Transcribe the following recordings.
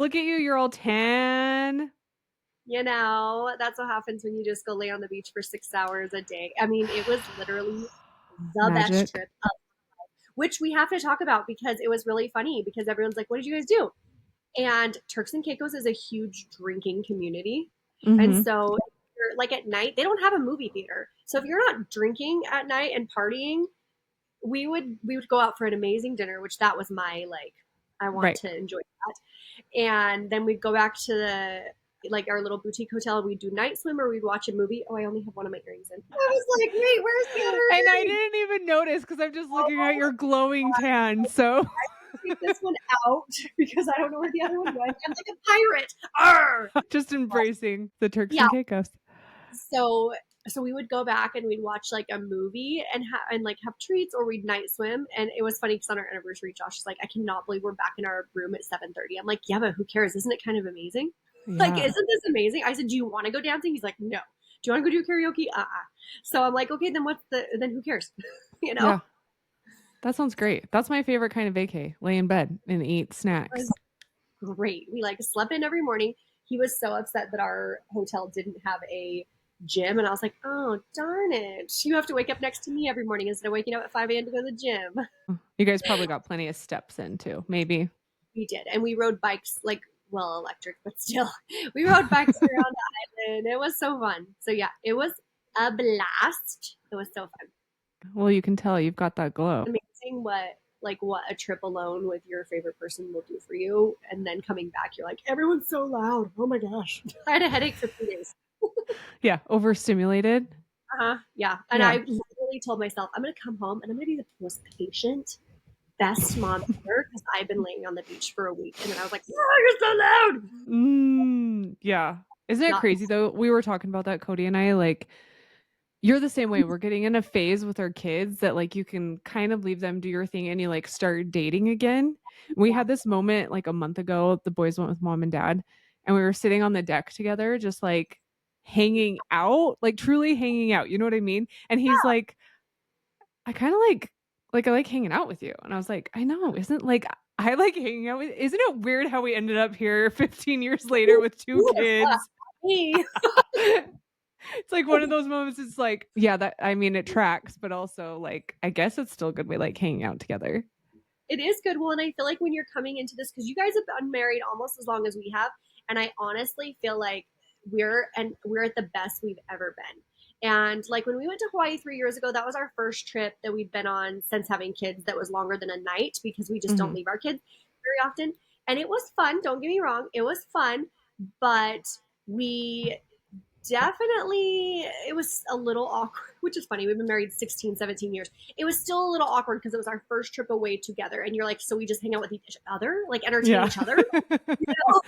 Look at you. You're all tan. You know, that's what happens when you just go lay on the beach for 6 hours a day. I mean, it was literally the best Magic. trip, which we have to talk about because it was really funny because everyone's like, what did you guys do? And Turks and Caicos is a huge drinking community. And Mm-hmm. so, like at night, they don't have a movie theater. So if you're not drinking at night and partying, we would go out for an amazing dinner, which that was my like, I want Right. to enjoy that. And then we'd go back to the like our little boutique hotel. We'd do night swim or we'd watch a movie. Oh, I only have one of my earrings in. I was like, wait, where's the other And I earring? didn't even notice because I'm just looking at Oh, your glowing tan. So take this one out because I don't know where the other one went. I'm like a pirate. Arr! just embracing the Turks Yeah. and Caicos. So we would go back and we'd watch like a movie and like have treats or we'd night swim. And it was funny because on our anniversary, Josh is like, I cannot believe we're back in our room at 7:30. I'm like, yeah, but who cares? Isn't it kind of amazing? Like, Yeah. isn't this amazing? I said, do you want to go dancing? He's like, no. Do you want to go do karaoke? So I'm like, okay, then who cares? you know? Yeah. That sounds great. That's my favorite kind of vacay. Lay in bed and eat It snacks. was great. We like slept in every morning. He was so upset that our hotel didn't have a gym, and I was like, "Oh darn it! You have to wake up next to me every morning instead of waking up at 5 a.m. to go to the gym." You guys probably got plenty of steps in too. Maybe. We did, and we rode bikes like well electric, but still, we rode bikes around the island. It was so fun. So yeah, it was a blast. It was so fun. Well, you can tell you've got that glow. Amazing what a trip alone with your favorite person will do for you, and then coming back, you're like, everyone's so loud. Oh my gosh, I had a headache for 3 days. Yeah. Overstimulated. Yeah. And I Yeah. literally told myself, I'm going to come home and I'm going to be the most patient, best mom ever because I've been laying on the beach for a week. And then I was like, oh, you're so loud. Yeah. Isn't it Not crazy though? We were talking about that, Cody and I, like, you're the same way. We're getting in a phase with our kids that like you can kind of leave them do your thing and you like start dating again. We yeah. had this moment like a month ago. The boys went with mom and dad and we were sitting on the deck together, just like hanging out, like truly hanging out. You know what I mean? And he's like, I kind of like I like hanging out with you. And I was like, I know, isn't like I like hanging out with, isn't it weird how we ended up here 15 years later with two Ooh, kids? me. It's like one of those moments. It's like, yeah, that I mean, it tracks, but also like, I guess it's still good. We like hanging out together. It is good. Well, and I feel like when you're coming into this, because you guys have been married almost as long as we have, and I honestly feel like we're at the best we've ever been. And like when we went to Hawaii 3 years ago, that was our first trip that we'd been on since having kids that was longer than a night because we just don't Hmm. leave our kids very often. And it was fun. Don't get me wrong, it was fun, but we definitely it was a little awkward, which is funny. We've been married 16, 17 years. It was still a little awkward because it was our first trip away together, and you're like, so we just hang out with each other, like entertain Yeah. each other, you know?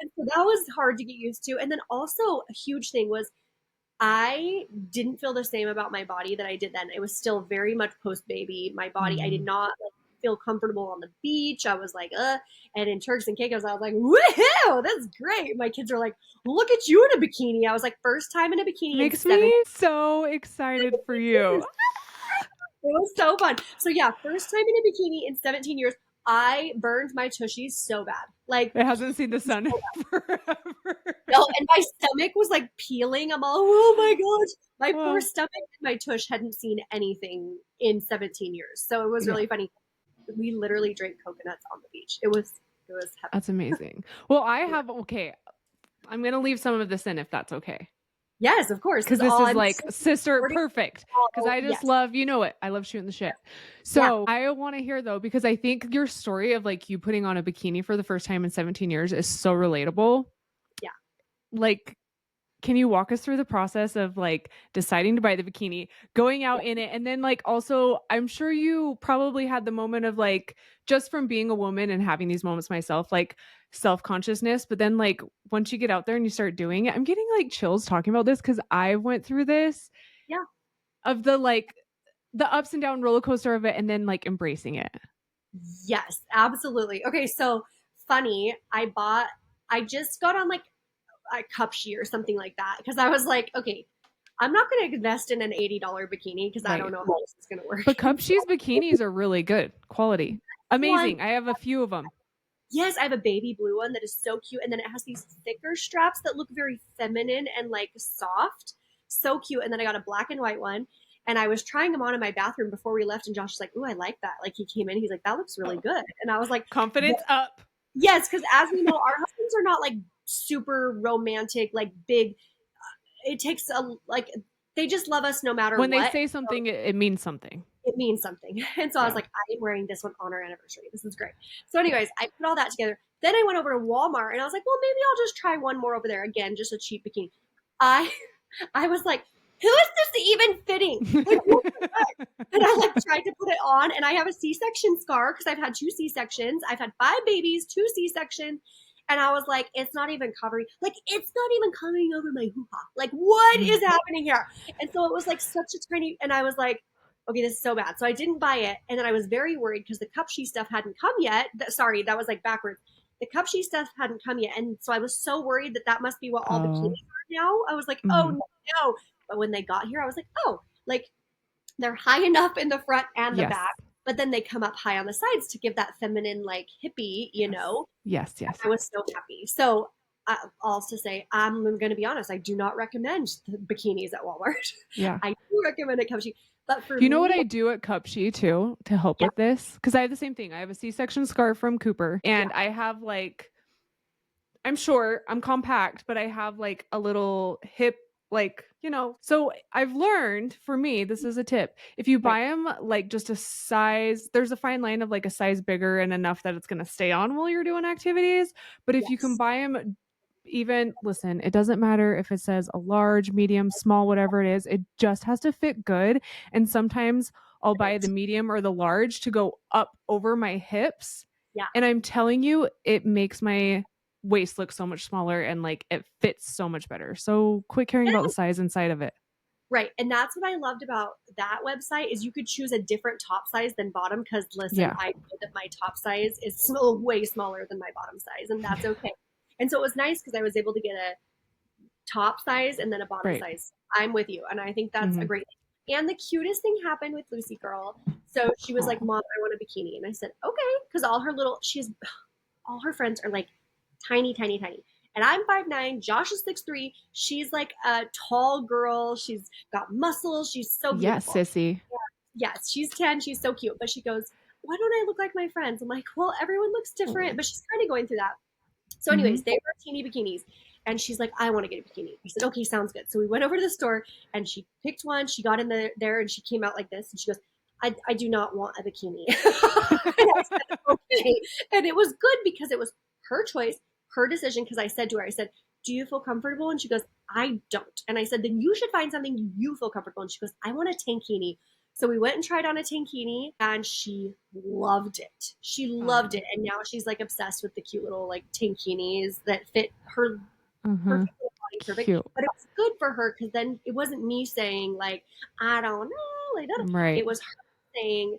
And so that was hard to get used to. And then also a huge thing was I didn't feel the same about my body that I did then. It was still very much post baby. My body, I did Mm. not like, feel comfortable on the beach. I was like, And in Turks and Caicos, I was like, woohoo, that's great. My kids are like, look at you in a bikini. I was like, first time in a bikini in Makes 7 me so excited for you. It was so fun. So yeah, first time in a bikini in 17 years. I burned my tushies so bad. Like It hasn't seen the sun in forever. no, and my stomach was like peeling. I'm all, oh my gosh. My poor Oh, stomach and my tush hadn't seen anything in 17 years. So it was yeah, really funny. We literally drank coconuts on the beach. It was heaven. that's amazing. Well, I have, okay, I'm going to leave some of this in if that's okay. Yes, of course. Because This is this all is I'm like sister supporting. perfect. Because All I just yes. love, you know it. I love shooting the shit. Yeah. So I want to hear though, because I think your story of like you putting on a bikini for the first time in 17 years is so relatable. Yeah. Like, can you walk us through the process of like deciding to buy the bikini, going out Yeah. in it, and then like also, I'm sure you probably had the moment of like just from being a woman and having these moments myself, like self-consciousness, but then like once you get out there and you start doing it, I'm getting like chills talking about this because I went through this Yeah. of the like the ups and down roller coaster of it and then like embracing it. Yes, absolutely. Okay, so funny. I just got on like a cup sheet or something like that because I was like, okay, I'm not going to invest in an $80 bikini because I don't Right. know how this is going to work. But Cup She's bikinis are really good quality. One, Amazing. I have a few of them. Yes, I have a baby blue one that is so cute. And then it has these thicker straps that look very feminine and like soft. So cute. And then I got a black and white one. And I was trying them on in my bathroom before we left. And Josh was like, "Ooh, I like that." Like he came in, he's like, "That looks really Oh, good." And I was like, confidence up. yes, because as we know, our husbands are not like super romantic, like big. It takes a like they just love us no matter When they what. say So something, it means something. it means something. And so I was Yeah. like, I am wearing this one on our anniversary. This is great. So, anyways, I put all that together. Then I went over to Walmart and I was like, well, maybe I'll just try one more over there. Again, just a cheap bikini. I I was like, who is this even fitting? Like, what the heck? And I like tried to put it on, and I have a C-section scar because I've had 2 C-sections. I've had 5 babies, 2 C-sections. And I was like, it's not even covering, like, it's not even coming over my hoo ha. Like, what is happening here? And so it was like such a tiny, and I was like, okay, this is so bad. So I didn't buy it. And then I was very worried because the cup sheet stuff hadn't come yet. Sorry, that was like backwards. The cup sheet stuff hadn't come yet. And so I was so worried that that must be what all bikinis Oh. are now. I was like, oh Mm-hmm. no. But when they got here, I was like, oh, like they're high enough in the front and the Yes. back, but then they come up high on the sides to give that feminine, like hippie, you Yes. know? Yes. Yes. I was so happy. So, all to say, I'm going to be honest. I do not recommend the bikinis at Walmart. Yeah. I do recommend a cup sheet, but for You know what me, I do at Cupshe too to help yeah, with this? Because I have the same thing. I have a C-section scar from Cooper, yeah, and I have like I'm short, I'm compact, but I have like a little hip, like, So I've learned for me, this is a tip. If you right, buy them like just a size, there's a fine line of like a size bigger and enough that it's going to stay on while you're doing activities. But if you can yes, buy them, even listen, it doesn't matter if it says a large, medium, small, whatever it is, it just has to fit good. And sometimes I'll buy right, the medium or the large to go up over my hips. yeah. And I'm telling you, it makes my waist look so much smaller and like it fits so much better. So quit caring about the size inside of it. Right. And that's what I loved about that website is you could choose a different top size than bottom because listen, Yeah. I know that my top size is way smaller than my bottom size, and that's okay. And so it was nice because I was able to get a top size and then a bottom Right. size. I'm with you. And I think that's a Mm-hmm. great thing. And the cutest thing happened with Lucy Girl. So she was like, Oh. Mom, I want a bikini. And I said, okay. Because she's all her friends are like tiny, tiny, tiny. And I'm 5'9". Josh is 6'3". She's like a tall girl. She's got muscles. She's so Yes, beautiful. sissy. Yes, she's 10. She's so cute. But she goes, why don't I look like my friends? I'm like, well, everyone looks different. But she's kind of going through that. So, Mm-hmm. anyways, they were teeny bikinis. And she's like, I want to get a bikini. I said, okay, sounds good. So we went over to the store and she picked one. She got in there and she came out like this. And she goes, I do not want a bikini. And I said, okay. And it was good because it was her choice, her decision. Because I said to her, I said, do you feel comfortable? And she goes, I don't. And I said, then you should find something you feel comfortable. And she goes, I want a tankini. So we went and tried on a tankini and she loved it. She loved Oh. it. And now she's like obsessed with the cute little like tankinis that fit her Uh-huh. perfect little body perfect. Cute. But it was good for her because then it wasn't me saying like, I don't know. Like, Right. it was her saying,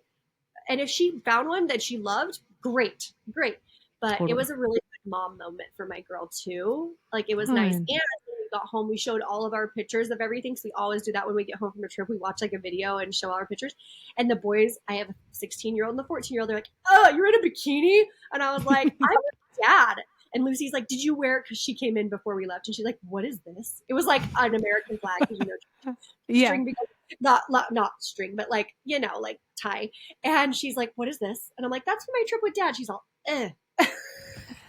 and if she found one that she loved, great, great. But it Totally. was a really good mom moment for my girl too. Like it was nice. Fun. And when we got home, we showed all of our pictures of everything. So we always do that when we get home from a trip. We watch like a video and show all our pictures. And the boys, I have a 16-year-old and a 14-year-old. They're like, "Oh, you're in a bikini?" And I was like, "I'm with dad." And Lucy's like, "Did you wear it?" Because she came in before we left, and she's like, "What is this?" It was like an American flag, because Yeah. string, not string, but like like tie. And she's like, "What is this?" And I'm like, "That's for my trip with dad." She's all, "Eh."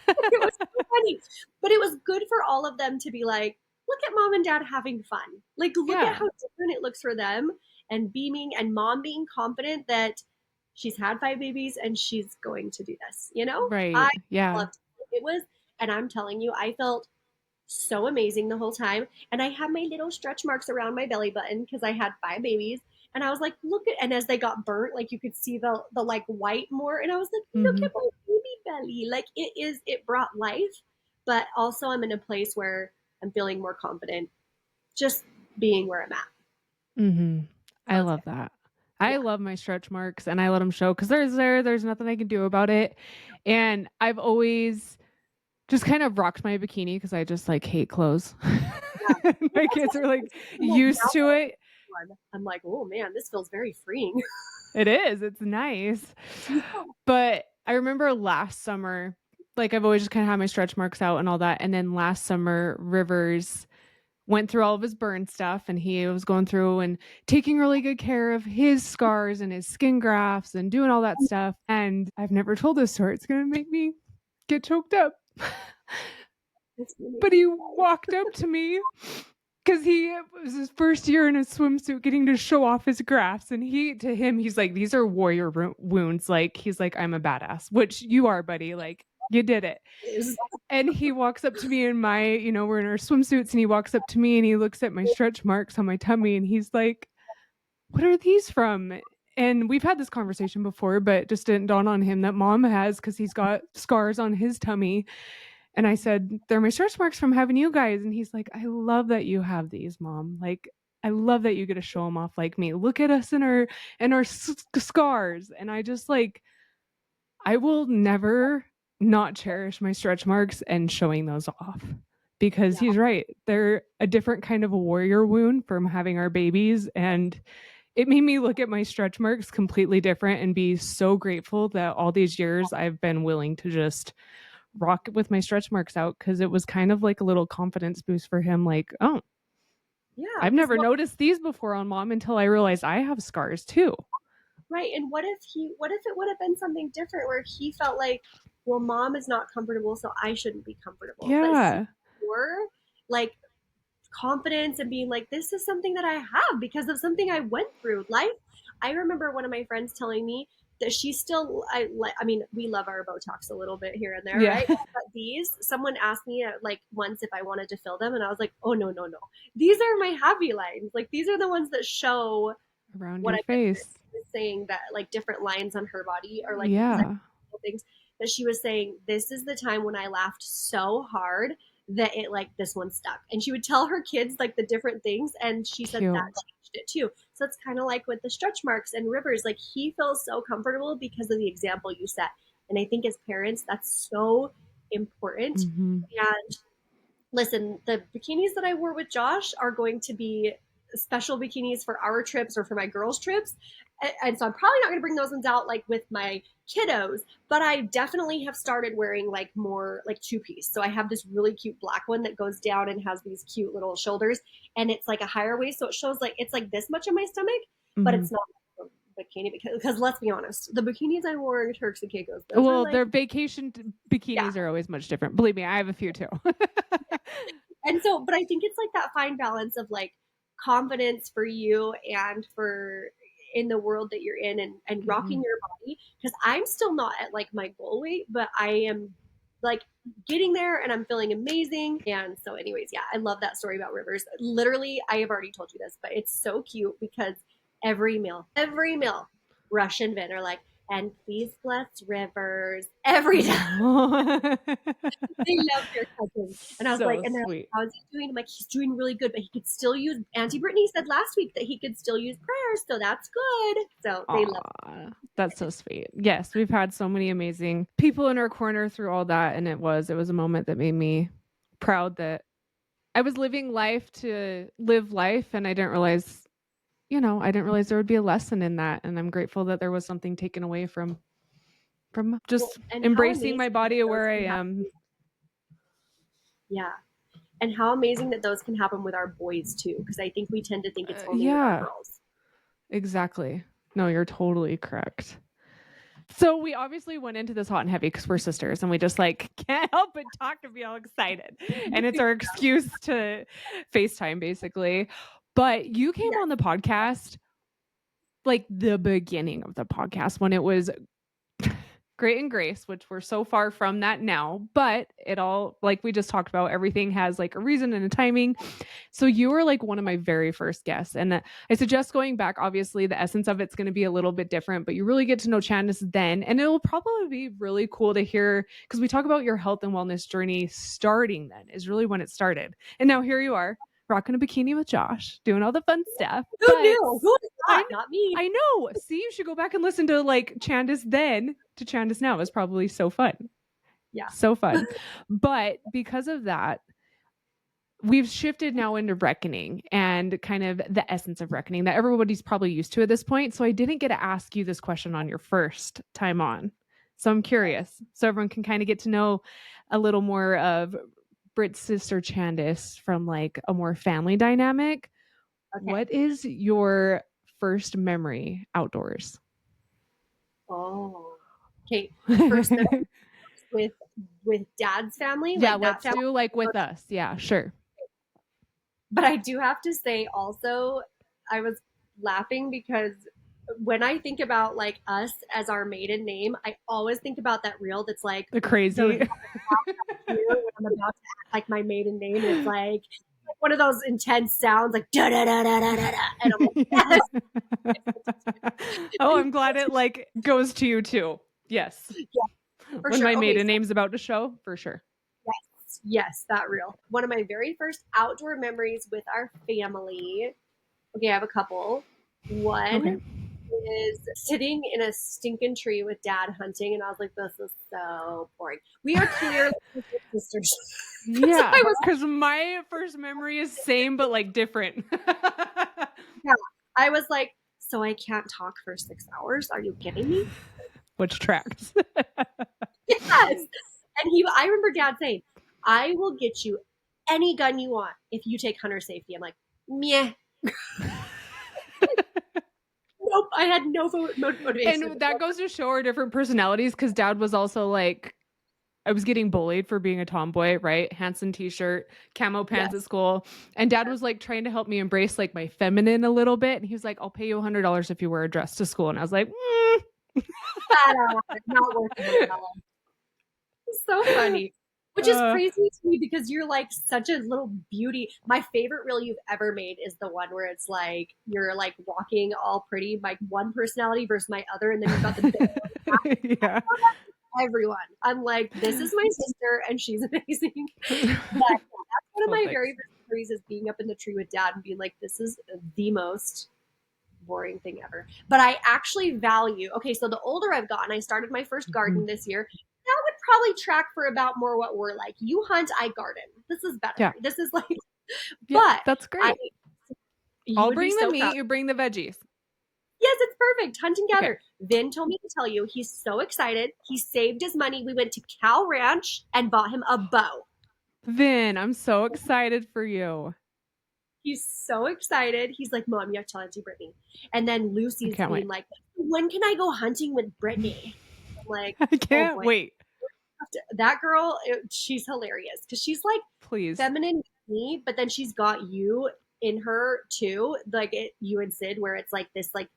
It was so funny, but it was good for all of them to be like, "Look at mom and dad having fun. Like, look at Yeah. how different it looks for them." And beaming, and mom being confident that she's had 5 babies and she's going to do this. I Right. Yeah. loved it. Was, and I'm telling you, I felt so amazing the whole time. And I had my little stretch marks around my belly button because I had 5 babies. And I was like, look at, and as they got burnt, like you could see the like white more. And I was like, look Mm-hmm. at my baby belly. Like it brought life. But also I'm in a place where I'm feeling more confident just being where I'm at. Mm-hmm. So I it's love good. that. I Yeah. love my stretch marks and I let them show because there's nothing I can do about it. And I've always just kind of rocked my bikini because I just like hate clothes. Yeah. My That's kids what are like I'm like now used to it. I'm like, oh man, this feels very freeing. It is. It's nice. Yeah. But I remember last summer like I've always just kind of had my stretch marks out and all that. And then last summer, Rivers went through all of his burn stuff, and he was going through and taking really good care of his scars and his skin grafts and doing all that stuff. And I've never told this story. It's going to make me get choked up. But he walked up to me because it was his first year in a swimsuit getting to show off his grafts. And he's like, these are warrior wounds. Like, he's like, I'm a badass, which you are, buddy. Like, you did it. And he walks up to me in my, we're in our swimsuits, and he walks up to me and he looks at my stretch marks on my tummy and he's like, what are these from? And we've had this conversation before, but it just didn't dawn on him that Mom has, because he's got scars on his tummy. And I said, they're my stretch marks from having you guys. And he's like, I love that you have these, Mom. Like, I love that you get to show them off like me. Look at us in our scars. And I just like, I will never not cherish my stretch marks and showing those off, because he's right. They're a different kind of a warrior wound from having our babies. And it made me look at my stretch marks completely different and be so grateful that all these years I've been willing to just rock with my stretch marks out, because it was kind of like a little confidence boost for him. Like, oh, Yeah, I've never noticed these before on Mom until I realized I have scars too. right. And what if it would have been something different where he felt like, well, Mom is not comfortable, so I shouldn't be comfortable. But Yeah. more like confidence and being like, this is something that I have because of something I went through. Life. I remember one of my friends telling me that she still, I mean, we love our Botox a little bit here and there, Yeah. right? But someone asked me like once if I wanted to fill them, and I was like, oh no, no, no. These are my happy lines. Like these are the ones that show Around what your I've been face. saying, that like different lines on her body are like Yeah. things that she was saying. This is the time when I laughed so hard that it like this one stuck, and she would tell her kids like the different things, and she said Cute. that changed it too. So it's kind of like with the stretch marks and Rivers, like he feels so comfortable because of the example you set. And I think as parents that's so important. Mm-hmm. And listen, the bikinis that I wore with Josh are going to be special bikinis for our trips or for my girls' trips. And so I'm probably not going to bring those ones out like with my kiddos, but I definitely have started wearing like more like two piece. So I have this really cute black one that goes down and has these cute little shoulders, and it's like a higher waist. So it shows like it's like this much of my stomach, but Mm-hmm. it's not a bikini because let's be honest, the bikinis I wore in Turks and Caicos, those are Well, like, their vacation yeah. bikinis are always much different. Believe me, I have a few too. And so, but I think it's like that fine balance of like confidence for you and for in the world that you're in, and Mm-hmm. rocking your body. Because I'm still not at like my goal weight, but I am like getting there and I'm feeling amazing. And so, anyways, yeah, I love that story about Rivers. Literally, I have already told you this, but it's so cute because every meal, Rush and Vin are like, and please bless Rivers every time. They love their cousin. And I was like, So and they're like, sweet. how's he doing? I'm like, he's doing really good, but he could still use, Auntie Brittany said last week that he could still use prayers. So that's good. So they love Aw, that's so sweet. Yes, we've had so many amazing people in our corner through all that. And it was a moment that made me proud that I was living life to live life. And I didn't realize, there would be a lesson in that. And I'm grateful that there was something taken away from just and how embracing amazing my that body those where I can am. happen. Yeah. And how amazing that those can happen with our boys too. Because I think we tend to think it's only with our Yeah, girls. exactly. No, you're totally correct. So we obviously went into this hot and heavy because we're sisters and we just like can't help but talk and be all excited. And it's our excuse to FaceTime basically. But you came Yes. on the podcast like the beginning of the podcast when it was Great and Grace, which we're so far from that now, but it all, like we just talked about, everything has like a reason and a timing. So you were like one of my very first guests. And I suggest going back. Obviously, the essence of it's going to be a little bit different, but you really get to know Chandice then. And it will probably be really cool to hear, because we talk about your health and wellness journey starting then, is really when it started. And now here you are, rocking a bikini with Josh, doing all the fun stuff. Who But knew? Who thought? Not me. I know. See, you should go back and listen to like Chandice then to Chandice now. It was probably so fun. Yeah. So fun. But because of that, we've shifted now into reckoning and kind of the essence of reckoning that everybody's probably used to at this point. So I didn't get to ask you this question on your first time on. So I'm curious. So everyone can kind of get to know a little more of Brit's sister Chandice from like a more family dynamic. Okay. What is your first memory outdoors? Oh. Okay. First memory with dad's family, Yeah, like that let's family. do like with us. Yeah, sure. But I do have to say also, I was laughing because when I think about like us as our maiden name, I always think about that reel that's like The those crazy. here when I'm about to act like my maiden name, and it's like one of those intense sounds like da da da da da da, and I'm like, yes. Oh, I'm glad it like goes to you too. Yes. Yeah, for When sure. my Okay, maiden so name's about to show, for sure. yes, that reel. One of my very first outdoor memories with our family. Okay, I have a couple. Okay. One is sitting in a stinking tree with dad hunting, and I was like, this is so boring. We are clearly sisters. Because Yeah, I was, because my first memory is same but like different. yeah, I was like, so I can't talk for 6 hours? Are you kidding me? Which tracks. Yes. And I remember dad saying, I will get you any gun you want if you take hunter safety. I'm like, meh. Nope. I had no motivation. And that goes to show our different personalities because dad was also like, I was getting bullied for being a tomboy, right? Hanson t-shirt, camo pants at Yes. school. And dad was like trying to help me embrace like my feminine a little bit. And he was like, I'll pay you $100 if you wear a dress to school. And I was like, Not worth $100. It's so funny. Which is uh, crazy to me because you're like such a little beauty. My favorite reel you've ever made is the one where it's like you're like walking all pretty, like one personality versus my other, and then you've got the big yeah. everyone. I'm like, this is my sister and she's amazing. But yeah, that's one of Well, my very thanks. first memories is being up in the tree with dad and being like, this is the most boring thing ever. But I actually value, okay, so the older I've gotten, I started my first Mhm. garden this year. That would probably track for about more what we're like. You hunt, I garden. This is better. Yeah. This is like, Yeah. but That's I, great. you I'll would be bring the so proud. meat. You bring the veggies. Yes, it's perfect. Hunt and Okay. gather. Vin told me to tell you he's so excited. He saved his money. We went to Cal Ranch and bought him a bow. Vin, I'm so excited for you. He's so excited. He's like, Mom, you have to tell Auntie Brittany. And then I Lucy's can't wait. being like, when can I go hunting with Brittany? I'm like, I oh can't boy. wait. That girl, she's hilarious because she's like Please. feminine me, but then she's got you in her too, like you and Sid, where it's like this, like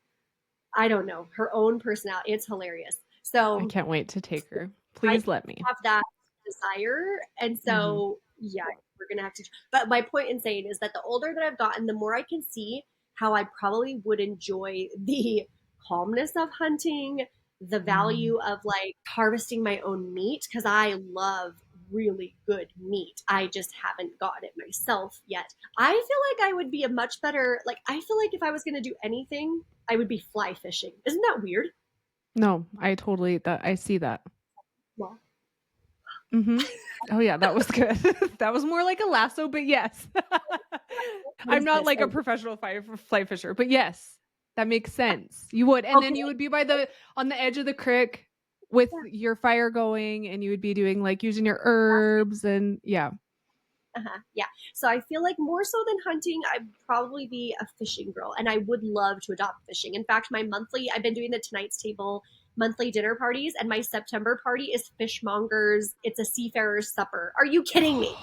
I don't know, her own personality. It's hilarious. I So can't wait to take her. I Please let me. have that desire, and Hmm. so yeah, we're gonna have to. But my point in saying is that the older that I've gotten, the more I can see how I probably would enjoy the calmness of hunting, the value of like harvesting my own meat because I love really good meat. I just haven't gotten it myself yet. I feel like I would be a much better like I feel like if I was going to do anything, I would be fly fishing. Isn't that weird? No, I totally that I see that. Well, Hmm. Oh yeah, that was good. That was more like a lasso, but yes. what I'm is not this? like a professional fly fisher, but yes, that makes sense. You would, and then Okay. you would be by the on the edge of the creek with your fire going, and you would be doing like using your herbs and yeah. Yeah. So I feel like more so than hunting, I'd probably be a fishing girl, and I would love to adopt fishing. In fact, I've been doing the Tonight's Table monthly dinner parties, and my September party is fishmongers. It's a seafarer's supper. Are you kidding me?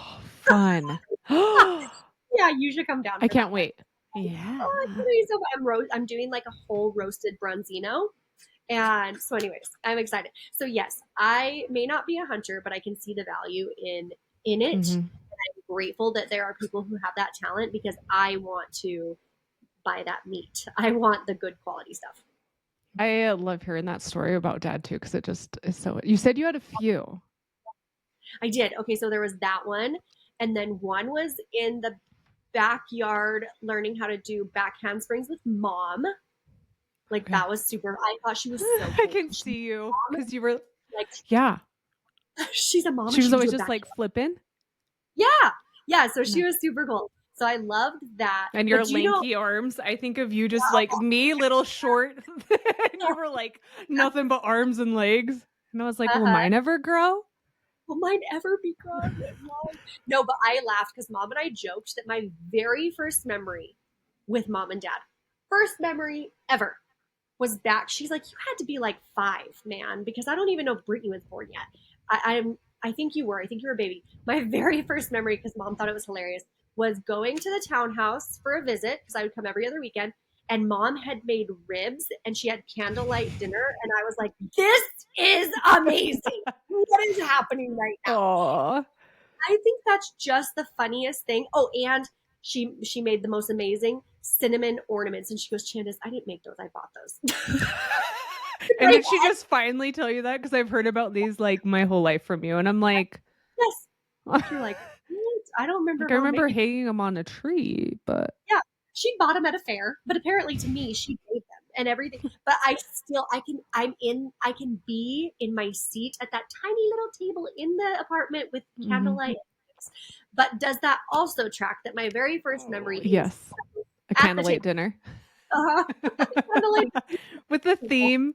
Fun. I Yeah, you should come down for that can't one. wait. Yeah. Oh, it's gonna be so fun. I'm doing like a whole roasted bronzino. And so, anyways, I'm excited. So yes, I may not be a hunter, but I can see the value in it. Hmm. Grateful that there are people who have that talent because I want to buy that meat. I want the good quality stuff. I love hearing that story about dad too, because it just is so. You said you had a few. I did. Okay, so there was that one. And then one was in the backyard learning how to do back handsprings with mom. Like Okay. that was super. I thought she was so I cool. can She's see you a mom. because you were, Like yeah. she's a mom She and was she can always do a just back. like flipping. Yeah. Yeah. So she No. was super cool. So I loved that. And But your do you know, lanky arms. I think of you just like me, little short. And you were like nothing but arms and legs. And I was like, will Uh-huh. mine ever grow? Will mine ever be grown? No, but I laughed because mom and I joked that my very first memory with mom and dad, first memory ever, was back. She's like, you had to be like 5, man, because I don't even know if Brittany was born yet. I think you were. I think you were a baby. My very first memory, because mom thought it was hilarious, was going to the townhouse for a visit because I would come every other weekend. And mom had made ribs and she had candlelight dinner. And I was like, this is amazing. What is happening right now? Oh. I think that's just the funniest thing. Oh, and she made the most amazing cinnamon ornaments. And she goes, Chandice, I didn't make those. I bought those. And Like, did she just finally tell you that? Because I've heard about these like my whole life from you. And I'm like, yes. like You're like, what? I don't remember I mom remember making. hanging them on a tree, but Yeah, she bought them at a fair, but apparently to me, she gave them and everything. But I can be in my seat at that tiny little table in the apartment with mhm. candlelight. But does that also track that my very first memory is Yes, a at the candlelight table? dinner Uh-huh. Candlelight with the table. theme.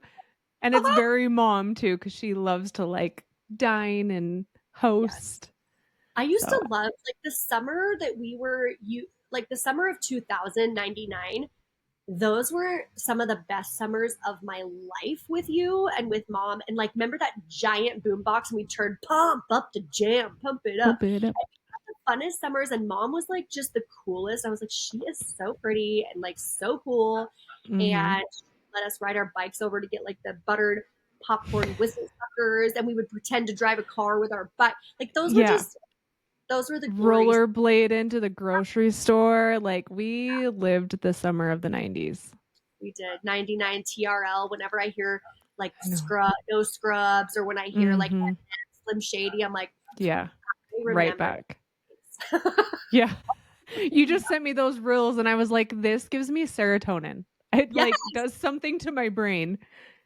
And it's Uh-huh. very mom too, because she loves to like dine and Yes. host. I used So to love like the summer that we were you like the summer of 2099. Those were some of the best summers of my life with you and with mom. And like, remember that giant boombox and we turned pump up the jam, pump it up. pump it up. The funnest summers. And mom was like just the coolest. I was like, she is so pretty and like so cool. Mm-hmm. And she let us ride our bikes over to get like the buttered popcorn whistle suckers. And we would pretend to drive a car with our butt. Like, Yeah. those were the glories. Rollerblade into the grocery store. Like we lived the summer of the 90s. We did 99 TRL. Whenever I hear like I know. no scrubs, or when I hear like Mm-hmm. Slim Shady, I'm like, Yeah. I Right remember back. this. Yeah. You just sent me those reels and I was like, this gives me serotonin. It Yes, like does something to my brain.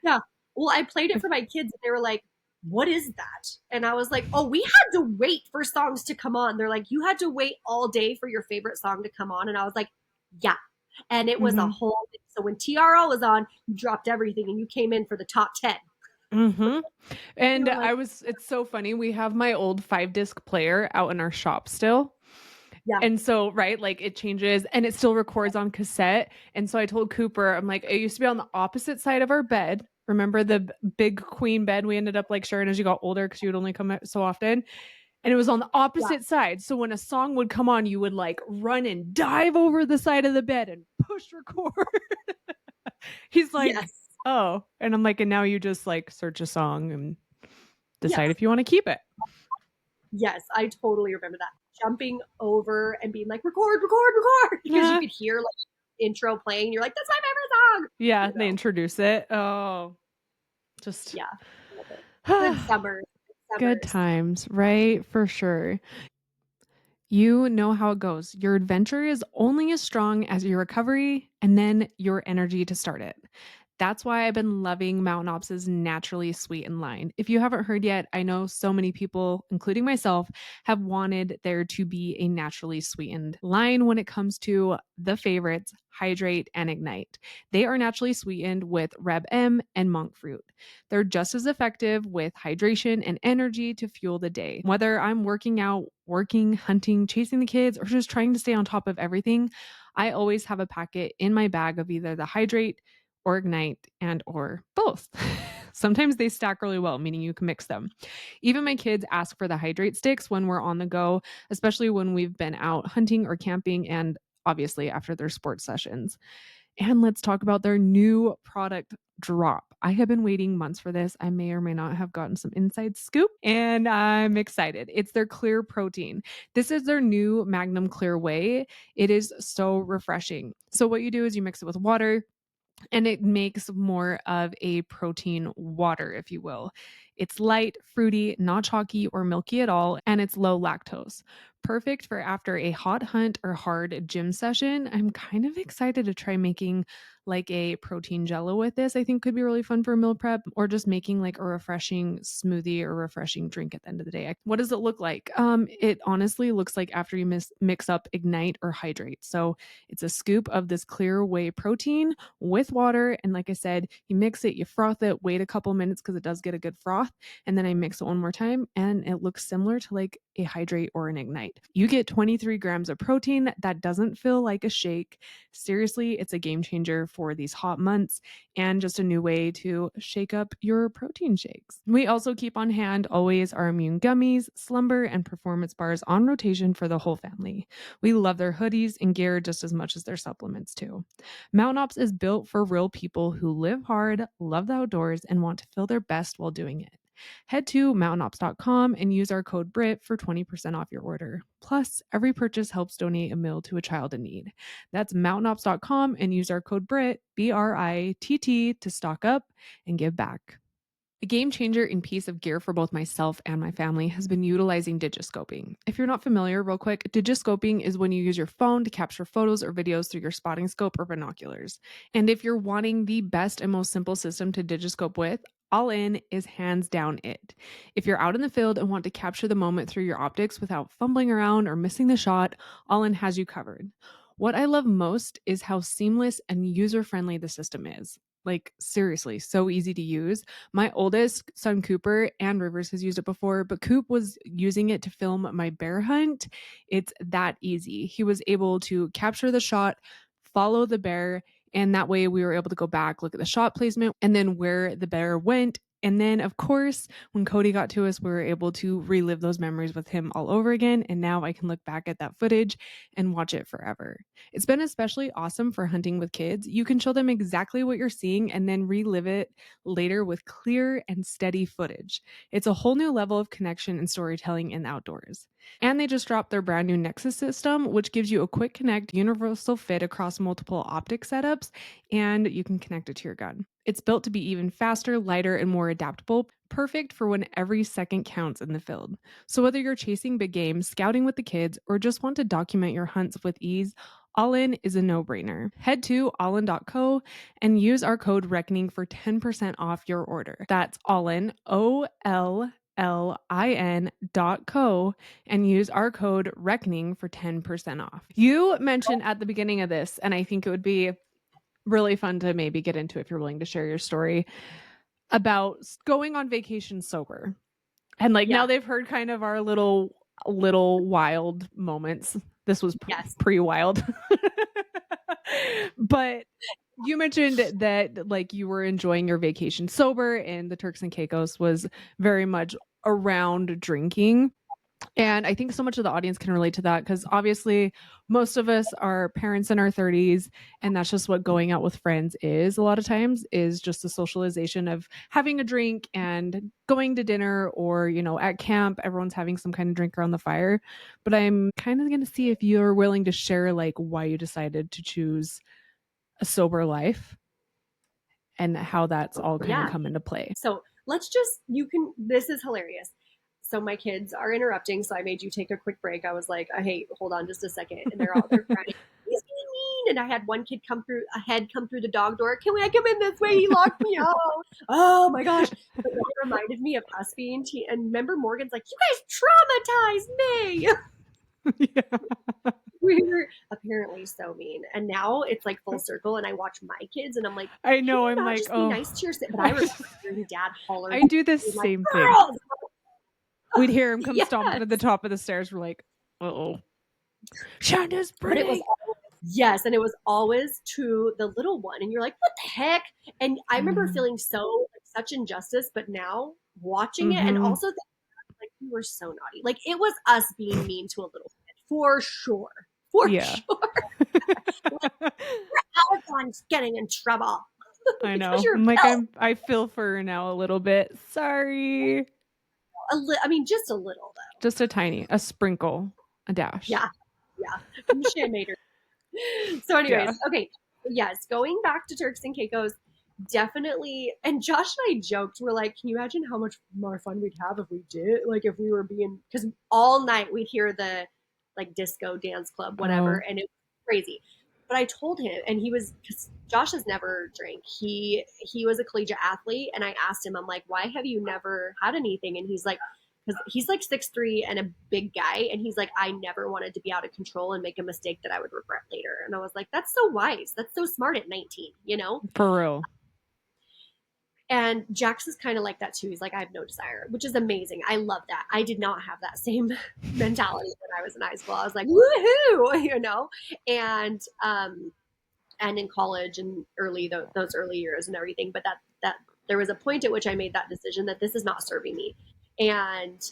yeah. Well, I played it If for my kids, and they were like, "What is that?" And I was like, "Oh, we had to wait for songs to come on." They're like, "You had to wait all day for your favorite song to come on," and I was like, "Yeah." And it was a mm-hmm. whole. So when TRL was on, you dropped everything and you came in for the top 10. Mm-hmm. We And were like, it's so funny. We have my old 5 disc player out in our shop still. "Yeah, And so, right, like it changes and it still records on cassette. And so I told Cooper, I'm like, it used to be on the opposite side of our bed. Remember the big queen bed we ended up like sharing as you got older because you would only come out so often? And it was on the yeah, opposite side. So when a song would come on, you would like run and dive over the side of the bed and push record. He's like, yes, oh. And I'm like, and now you just like search a song and decide yes." if you want to keep it. Yes, I totally remember that. Jumping over and being like, record, record, record, because you Yeah. could hear like intro playing. You're like, that's my favorite song. Yeah. You They know, introduce it. Oh, just yeah. Love it. Good summers. Good good summers. times, right? For sure. You know how it goes. Your adventure is only as strong as your recovery and then your energy to start it. That's why I've been loving Mountain Ops' naturally sweetened line. If you haven't heard yet, I know so many people, including myself, have wanted there to be a naturally sweetened line when it comes to the favorites, Hydrate and Ignite. They are naturally sweetened with Reb M and monk fruit. They're just as effective with hydration and energy to fuel the day. Whether I'm working out, working, hunting, chasing the kids, or just trying to stay on top of everything, I always have a packet in my bag of either the Hydrate or Ignite and or both. Sometimes they stack really well, meaning you can mix them. Even my kids ask for the Hydrate sticks when we're on the go, especially when we've been out hunting or camping and obviously after their sports sessions. And let's talk about their new product drop. I have been waiting months for this. I may or may not have gotten some inside scoop, and I'm excited. It's their clear protein. This is their new Magnum Clear Whey. It is so refreshing. So, what you do is you mix it with water, and it makes more of a protein water, if you will. It's light, fruity, not chalky or milky at all, and it's low lactose. Perfect for after a hot hunt or hard gym session. I'm kind of excited to try making like a protein jello with this. I think could be really fun for meal prep or just making like a refreshing smoothie or refreshing drink at the end of the day. What does it look like? It honestly looks like after you mix up Ignite or Hydrate. So it's a scoop of this clear whey protein with water. And like I said, you mix it, you froth it, wait a couple minutes because it does get a good froth. broth, and then I mix it one more time, and it looks similar to like a hydrate or an ignite. You get 23 grams of protein that doesn't feel like a shake. Seriously, it's a game changer for these hot months and just a new way to shake up your protein shakes. We also keep on hand always our immune gummies, slumber, and performance bars on rotation for the whole family. We love their hoodies and gear just as much as their supplements too. Mountain Ops is built for real people who live hard, love the outdoors, and want to feel their best while doing it. Head to mountainops.com and use our code BRIT for 20% off your order. Plus, every purchase helps donate a meal to a child in need. That's mountainops.com and use our code BRIT, BRITT, to stock up and give back. A game changer in piece of gear for both myself and my family has been utilizing digiscoping. If you're not familiar, real quick, digiscoping is when you use your phone to capture photos or videos through your spotting scope or binoculars. And if you're wanting the best and most simple system to digiscope with, All In is hands down it. If you're out in the field and want to capture the moment through your optics without fumbling around or missing the shot, All In has you covered. What I love most is how seamless and user friendly the system is. Like, seriously, so easy to use. My oldest son, Cooper, and Rivers has used it before, but Coop was using it to film my bear hunt. It's that easy. He was able to capture the shot, follow the bear, and that way we were able to go back, look at the shot placement, and then where the bear went. And then, of course, when Cody got to us, we were able to relive those memories with him all over again. And now I can look back at that footage and watch it forever. It's been especially awesome for hunting with kids. You can show them exactly what you're seeing and then relive it later with clear and steady footage. It's a whole new level of connection and storytelling in the outdoors. And they just dropped their brand new Nexus system, which gives you a quick connect, universal fit across multiple optic setups, and you can connect it to your gun. It's built to be even faster, lighter, and more adaptable, perfect for when every second counts in the field. So whether you're chasing big game, scouting with the kids, or just want to document your hunts with ease, All In is a no-brainer. Head to allin.co and use our code RECKONING for 10% off your order. That's allin, OLLIN.co, and use our code RECKONING for 10% off. You mentioned at the beginning of this, and I think it would be really fun to maybe get into if you're willing to share your story about going on vacation sober. And like now they've heard kind of our little wild moments. This was pretty wild. But you mentioned that like you were enjoying your vacation sober and the Turks and Caicos was very much around drinking. And I think so much of the audience can relate to that because obviously most of us are parents in our 30s, and that's just what going out with friends is a lot of times, is just the socialization of having a drink and going to dinner, or, you know, at camp, everyone's having some kind of drink around the fire. But I'm kind of going to see if you're willing to share like why you decided to choose a sober life and how that's all kind of come into play. So this is hilarious. So my kids are interrupting, so I made you take a quick break. I was like, hey, hold on just a second. And they're crying. He's being mean. And I had one kid come through the dog door. Can I come in this way? He locked me out. Oh my gosh. But it reminded me of us being and remember Morgan's like, you guys traumatized me. Yeah. We were apparently so mean, and now it's like full circle. And I watch my kids, and I'm like, I know, I'm like, just oh, be nice to your but I remember hearing Dad holler. I do the same thing. We'd hear him come stomping to the top of the stairs. We're like, oh, Chandice, but it was and it was always to the little one, and you're like, what the heck? And I remember feeling so such injustice, but now watching it, and also like we were so naughty. Like it was us being mean to a little kid for sure. For sure. Like, we're ones getting in trouble. I know. I'm like, I feel for her now a little bit. Sorry. I mean, just a little though. Just a sprinkle, a dash. Yeah. She made her. So anyways, okay. Yes, going back to Turks and Caicos, definitely. And Josh and I joked, we're like, can you imagine how much more fun we'd have if we did? Like if we were because all night we'd hear the like disco dance club, whatever, and it was crazy. But I told him, and because Josh has never drank. He was a collegiate athlete, and I asked him, I'm like, why have you never had anything? And he's like, because he's like 6'3" and a big guy, and he's like, I never wanted to be out of control and make a mistake that I would regret later. And I was like, that's so wise. That's so smart at 19, you know? For real. And Jax is kind of like that too. He's like, I have no desire, which is amazing. I love that. I did not have that same mentality when I was in high school. I was like, woohoo, and in college and those early years and everything. But that there was a point at which I made that decision that this is not serving me. And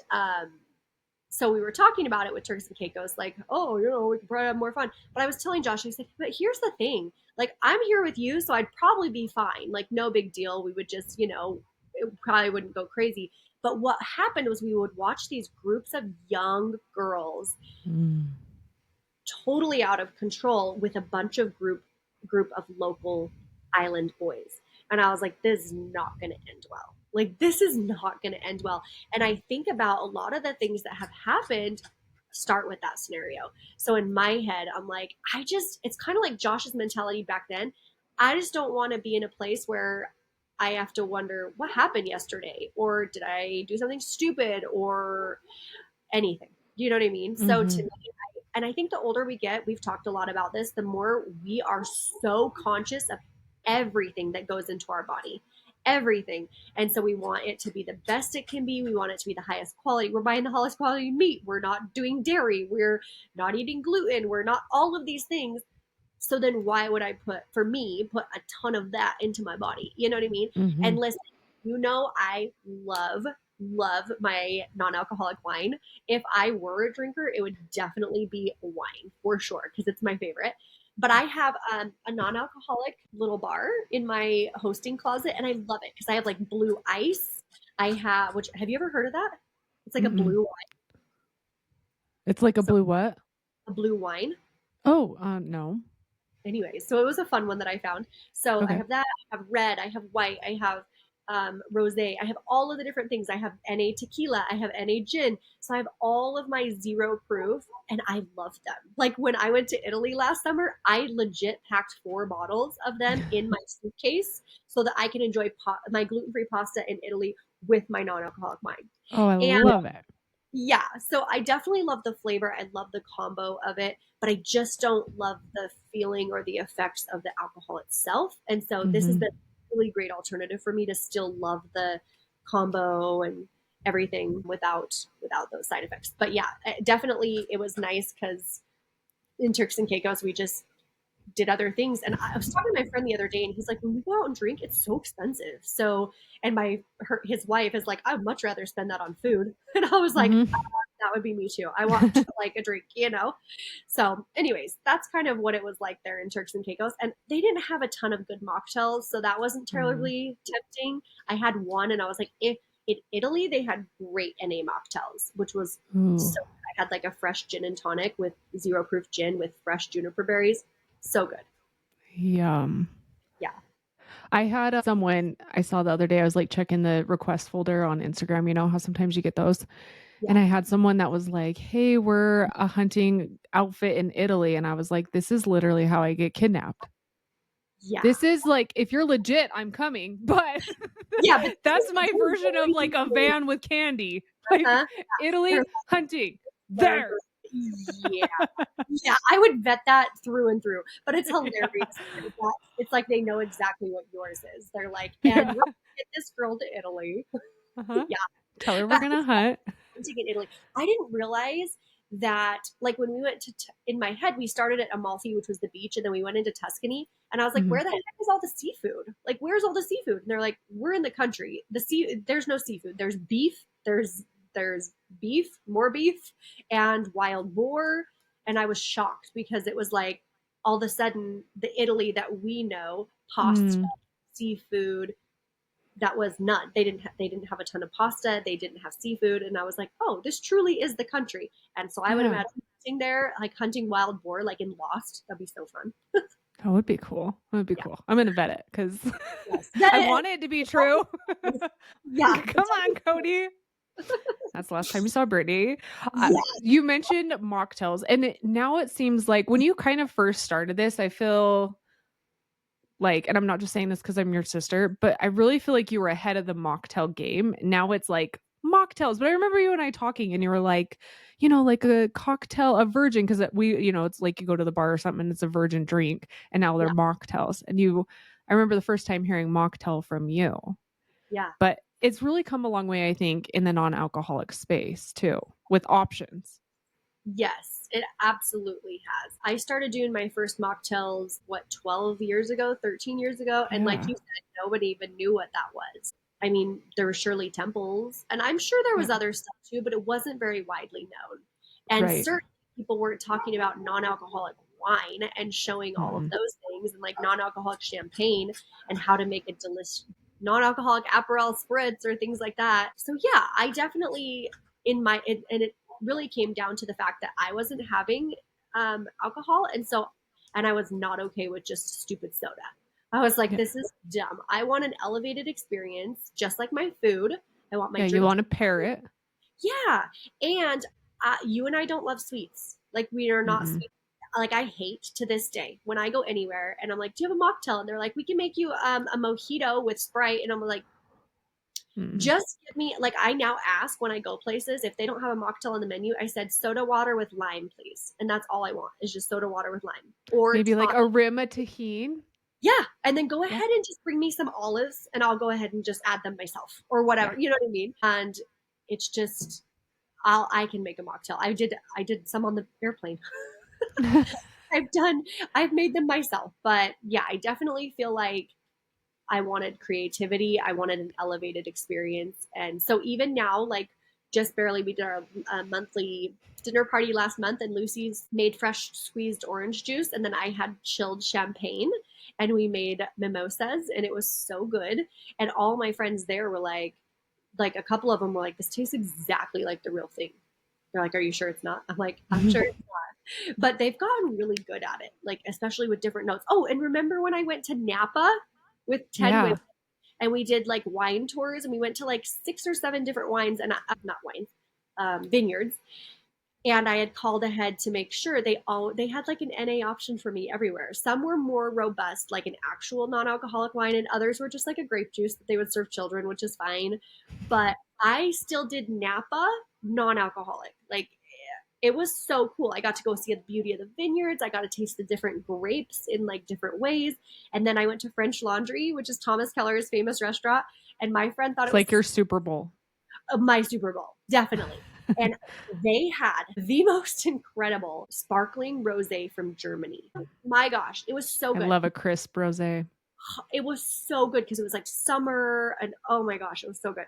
so we were talking about it with Turks and Caicos, like, oh, we could probably have more fun. But I was telling Josh, I said, but here's the thing, like, I'm here with you, so I'd probably be fine. Like, no big deal. We would just, it probably wouldn't go crazy. But what happened was we would watch these groups of young girls Mm. totally out of control with a bunch of group of local island boys. And I was like, this is not going to end well. Like, this is not going to end well. And I think about a lot of the things that have happened start with that scenario. So in my head, I'm like, it's kind of like Josh's mentality back then. I just don't want to be in a place where I have to wonder what happened yesterday, or did I do something stupid, or anything. Do you know what I mean? So to Mm-hmm. me, and I think the older we get, we've talked a lot about this, the more we are so conscious of everything that goes into our body. Everything. And so we want it to be the best it can be. We want it to be the highest quality. We're buying the highest quality meat. We're not doing dairy. We're not eating gluten. We're not all of these things. So then why would I put a ton of that into my body? You know what I mean? Mm-hmm. And listen, I love my non-alcoholic wine. If I were a drinker, it would definitely be wine for sure, because it's my favorite. But I have a non-alcoholic little bar in my hosting closet, and I love it because I have like blue ice. Which, have you ever heard of that? It's like a Mm-mm. blue wine. It's like a So blue what? a blue wine. Oh, no. Anyway, so it was a fun one that I found. So I Okay. have that, I have red, I have white, I have rosé, I have all of the different things. I have NA tequila, I have NA gin. So I have all of my zero proof, and I love them. Like when I went to Italy last summer, I legit packed 4 bottles of them in my suitcase so that I can enjoy my gluten free pasta in Italy with my non alcoholic wine. Oh, I And love it. yeah, so I definitely love the flavor. I love the combo of it, but I just don't love the feeling or the effects of the alcohol itself. And so this has Mm-hmm. been a really great alternative for me to still love the combo and everything without those side effects. But yeah, definitely it was nice because in Turks and Caicos we just did other things. And I was talking to my friend the other day, and he's like, when we go out and drink, it's so expensive. So, and his wife is like, I'd much rather spend that on food. And I was like, Mm-hmm. that would be me too. I want like a drink. So, anyways, that's kind of what it was like there in Turks and Caicos. And they didn't have a ton of good mocktails, so that wasn't Mm. terribly tempting. I had one, and I was like, if in Italy they had great NA mocktails, which was Ooh, so. I had like a fresh gin and tonic with zero proof gin with fresh juniper berries. So good. yum. Yeah. I had someone I saw the other day. I was like checking the request folder on Instagram. You know how sometimes you get those? Yeah. And I had someone that was like, hey, we're a hunting outfit in Italy. And I was like, this is literally how I get kidnapped. Yeah. This is like, if you're legit, I'm coming. But Yeah, but that's my they're version of like a going, van with candy. Like huh? Italy They're, hunting they're, there. yeah. Yeah. I would vet that through and through, but it's hilarious. It's like they know exactly what yours is. They're like, and Yeah. we're going to get this girl to Italy. Uh-huh. Yeah. Tell her we're But gonna hunt. hunting in Italy. I didn't realize that, like, when we went in my head, we started at Amalfi, which was the beach, and then we went into Tuscany. And I was like, Mhm. where the heck is all the seafood? Like, where's all the seafood? And they're like, we're in the country. There's no seafood. There's beef. There's beef, more beef, and wild boar. And I was shocked because it was like all of a sudden the Italy that we know, pasta, Mm. seafood, that was none. They didn't have a ton of pasta. They didn't have seafood, and I was like, oh, this truly is the country. And so I would Yeah, imagine sitting there like hunting wild boar, like in Lost. That'd be so fun. that would be cool. That would be Yeah. cool. I'm gonna vet it because Yes. I want it to be true. Yeah. Come on, Cody. That's the last time you saw Brittany. Yeah. You mentioned mocktails, and now it seems like when you kind of first started this, I feel like, and I'm not just saying this because I'm your sister, but I really feel like you were ahead of the mocktail game. Now it's like mocktails. But I remember you and I talking, and you were like, like a cocktail, a virgin, because it's like you go to the bar or something, and it's a virgin drink, and now they're Yeah. mocktails. I remember the first time hearing mocktail from you. Yeah. But it's really come a long way, I think, in the non-alcoholic space too, with options. Yes, it absolutely has. I started doing my first mocktails, what, 12 years ago, 13 years ago? And like Yeah. you said, nobody even knew what that was. I mean, there were Shirley Temples, and I'm sure there Yeah. was other stuff too, but it wasn't very widely known. And Right. certainly people weren't talking about non alcoholic wine and showing all of Mm-mm. those things and like non alcoholic champagne and how to make a delicious non alcoholic Aperol spritz or things like that. So, yeah, I definitely, and it really came down to the fact that I wasn't having alcohol. And I was not okay with just stupid soda. I was like, Yeah. this is dumb. I want an elevated experience, just like my food. I want my Yeah, you drink. want to pair it. Yeah. And you and I don't love sweets. Like, we are not Mm-mm. sweet. Like, I hate to this day when I go anywhere and I'm like, do you have a mocktail? And they're like, we can make you a mojito with Sprite. And I'm like, Mm-mm. just give me, like, I now ask when I go places if they don't have a mocktail on the menu. I said soda water with lime, please. And that's all I want is just soda water with lime or Maybe like tonic. a rim of tahini. Yeah. And then go Yeah. ahead and just bring me some olives and I'll go ahead and just add them myself or whatever. Yeah. You know what I mean? And it's just, I can make a mocktail. I did some on the airplane. I've done, I've made them myself. But yeah, I definitely feel like I wanted creativity. I wanted an elevated experience. And so even now, like just barely, we did our monthly dinner party last month, and Lucy's made fresh squeezed orange juice. And then I had chilled champagne and we made mimosas, and it was so good. And all my friends there were like a couple of them were like, this tastes exactly like the real thing. They're like, are you sure it's not? I'm like, I'm sure it's not. But they've gotten really good at it, like, especially with different notes. Oh, and remember when I went to Napa with 10 women Yeah. and we did like wine tours and we went to like 6 or 7 different wines and not wines, vineyards. And I had called ahead to make sure they had like an NA option for me everywhere. Some were more robust, like an actual non-alcoholic wine, and others were just like a grape juice that they would serve children, which is fine. But I still did Napa non-alcoholic. Like, it was so cool. I got to go see the beauty of the vineyards. I got to taste the different grapes in like different ways. And then I went to French Laundry, which is Thomas Keller's famous restaurant. And my friend thought It's it was like your Super Bowl. my Super Bowl, definitely. And they had the most incredible sparkling rosé from Germany. My gosh, it was so I good. love a crisp rosé. It was so good because it was like summer and oh my gosh, it was so good.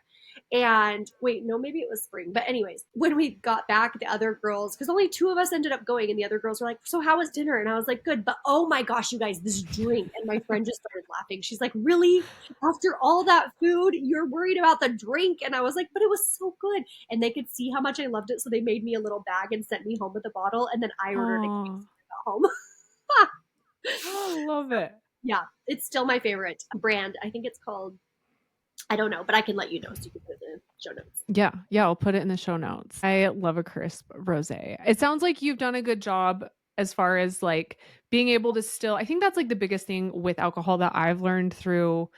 And wait, no, maybe it was spring. But anyways, when we got back, the other girls, because only 2 of us ended up going, and the other girls were like, so how was dinner? And I was like, good. But oh my gosh, you guys, this drink. And my friend just started laughing. She's like, really? After all that food, you're worried about the drink? And I was like, but it was so good. And they could see how much I loved it. So they made me a little bag and sent me home with a bottle. And then I ordered a case Oh, when I got home. I love it. Yeah, it's still my favorite brand. I think it's called, I don't know, but I can let you know so you can put it in the show notes. Yeah, yeah, I'll put it in the show notes. I love a crisp rosé. It sounds like you've done a good job as far as like being able to still I think that's like the biggest thing with alcohol that I've learned through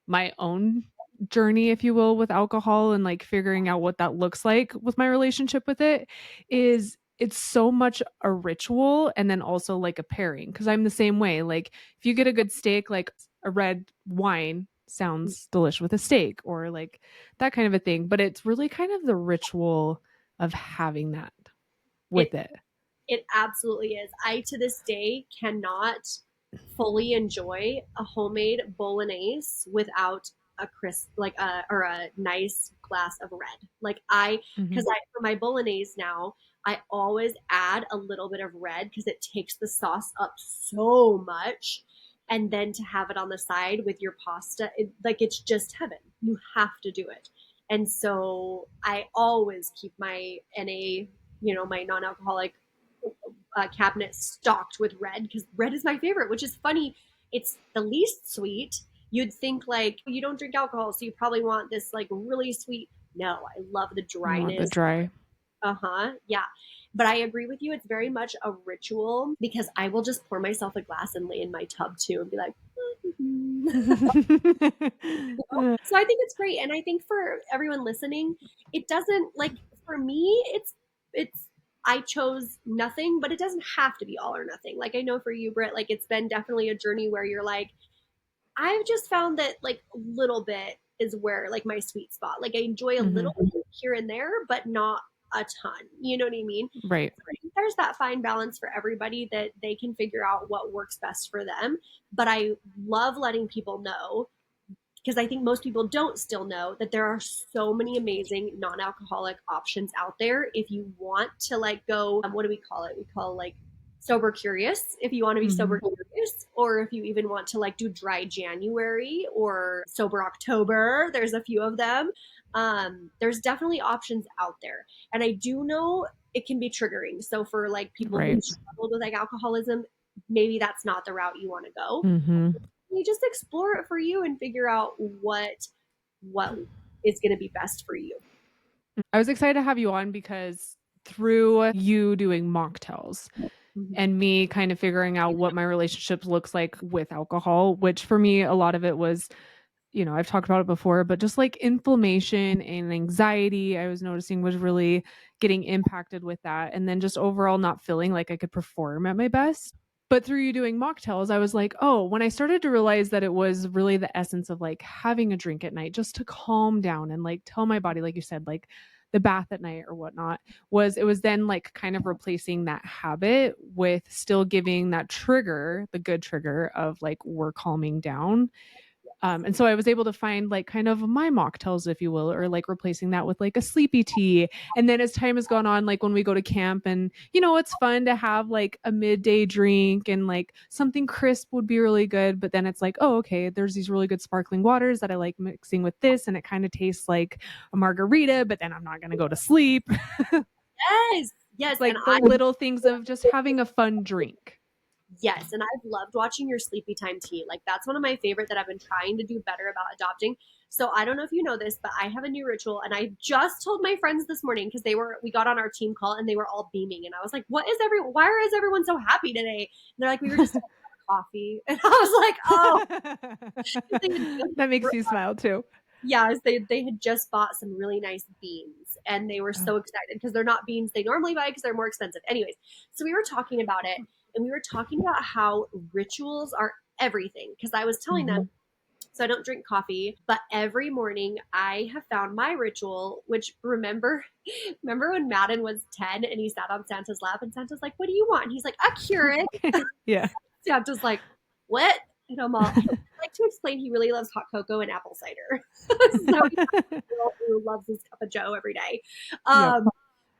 my own journey, if you will, with alcohol and like figuring out what that looks like with my relationship with it is it's so much a ritual and then also like a pairing because I'm the same way. Like if you get a good steak, like a red wine sounds delicious with a steak or like that kind of a thing. But it's really kind of the ritual of having that It with it. it absolutely is. I to this day cannot fully enjoy a homemade bolognese without a crisp like a or a nice glass of red. Like I Hmm. because I for my bolognese now, I always add a little bit of red because it takes the sauce up so much. And then to have it on the side with your pasta, like it's just heaven. You have to do it. And so I always keep my NA, my non-alcoholic cabinet stocked with red because red is my favorite, which is funny. It's the least sweet. You'd think like you don't drink alcohol, so you probably want this like really sweet. No, I love the You want the dryness. dry. Uh huh. Yeah. But I agree with you. It's very much a ritual because I will just pour myself a glass and lay in my tub too and be like, so I think it's great. And I think for everyone listening, it doesn't like for me, it's I chose nothing, but it doesn't have to be all or nothing. Like I know for you, Britt, like it's been definitely a journey where you're like, I've just found that like a little bit is where like my sweet spot. Like I enjoy a little Mhm. bit here and there, but not a ton. You know what I mean? Right. So I think there's that fine balance for everybody that they can figure out what works best for them. But I love letting people know, because I think most people don't still know that there are so many amazing non-alcoholic options out there. If you want to like go, what do we call it? We call like sober curious. If you want to be sober Mhm. curious, or if you even want to like do dry January or sober October, there's a few of them. There's definitely options out there, and I do know it can be triggering. So for like people who Right. struggled with like alcoholism, maybe that's not the route you want to go. Mhm. You just explore it for you and figure out what is going to be best for you. I was excited to have you on because through you doing mocktails Mhm. and me kind of figuring out what my relationship looks like with alcohol, which for me, a lot of it was, I've talked about it before, but just like inflammation and anxiety, I was noticing was really getting impacted with that. And then just overall not feeling like I could perform at my best. But through you doing mocktails, I was like, oh, when I started to realize that it was really the essence of like having a drink at night just to calm down and like tell my body, like you said, like the bath at night or whatnot, was it was then like kind of replacing that habit with still giving that trigger, the good trigger of like we're calming down. And so I was able to find like kind of my mocktails, if you will, or like replacing that with like a sleepy tea. And then as time has gone on, like when we go to camp and, it's fun to have like a midday drink and like something crisp would be really good. But then it's like, oh, okay, there's these really good sparkling waters that I like mixing with this. And it kind of tastes like a margarita, but then I'm not going to go to sleep. Yes, yes, and Like the I little things of just having a fun drink. yes, and I've loved watching your sleepy time tea. Like that's one of my favorite that I've been trying to do better about adopting. So I don't know if you know this, but I have a new ritual, and I just told my friends this morning because we got on our team call and they were all beaming, and I was like, why is everyone so happy today? And they're like, we were just having coffee, and I was like, oh, they had just That makes you smile too. yeah, they had just bought some really nice beans and they were Oh. so excited because they're not beans they normally buy because they're more expensive. Anyways, so we were talking about it and we were talking about how rituals are everything because I was telling them, Mhm. so I don't drink coffee, but every morning I have found my ritual, which remember when Madden was 10 and he sat on Santa's lap and Santa's like, "What do you want?" And he's like, "A Keurig." Yeah. Santa's like, "What?" And I'm all, I like to explain he really loves hot cocoa and apple cider. So he's a girl who loves his cup of joe every day. Yep. Um,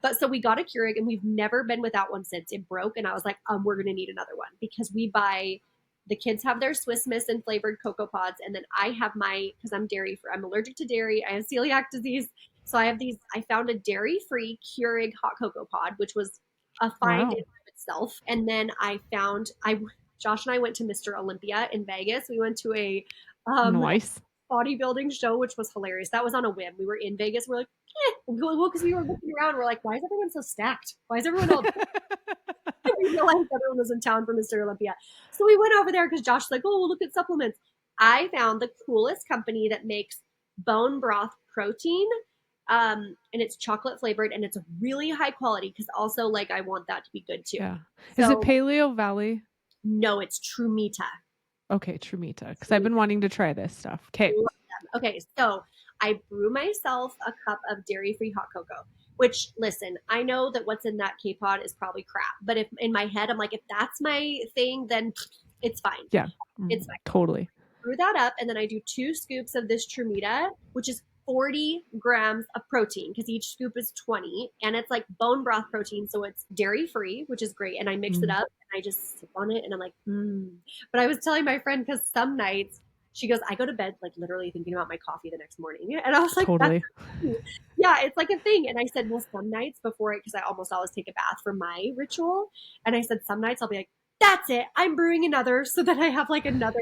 but so we got a Keurig and we've never been without one since. It broke and I was like, we're gonna need another one because we buy the kids have their Swiss Miss and flavored cocoa pods, and then I have my because I'm allergic to dairy. I have celiac disease, so I have these. I found a dairy free Keurig hot cocoa pod, which was a find in Wow. itself. And then I found I Josh and I went to Mr. Olympia in Vegas. We went to a um, Nice. bodybuilding show, which was hilarious. That was on a whim. We were in Vegas. We're like, well, because we were looking around. We're like, why is everyone so stacked? Why is everyone all we realized everyone was in town for Mr. Olympia. So we went over there because Josh's like, oh, look at supplements. I found the coolest company that makes bone broth protein. And it's chocolate flavored and it's really high quality because also like I want that to be good too. Yeah. Is it So Paleo Valley? no, it's Trumita. Okay, Trumita, because I've been Trumita. wanting to try this stuff. Okay. Okay, so I brew myself a cup of dairy-free hot cocoa. Which, listen, I know that what's in that K pod is probably crap, but if in my head I'm like, if that's my thing, then it's fine. Yeah. It's fine. Totally. Brew that up, and then I do 2 scoops of this Trumita, which is 40 grams of protein because each scoop is 20, and it's like bone broth protein, so it's dairy free, which is great. And I mix it Mm, up and I just sip on it, and I'm like, But I was telling my friend because some nights she goes, I go to bed like literally thinking about my coffee the next morning, and I was like, that's totally. yeah, it's like a thing. And I said, well, some nights before it, because I almost always take a bath for my ritual, and I said some nights I'll be like, that's it. I'm brewing another so that I have like another.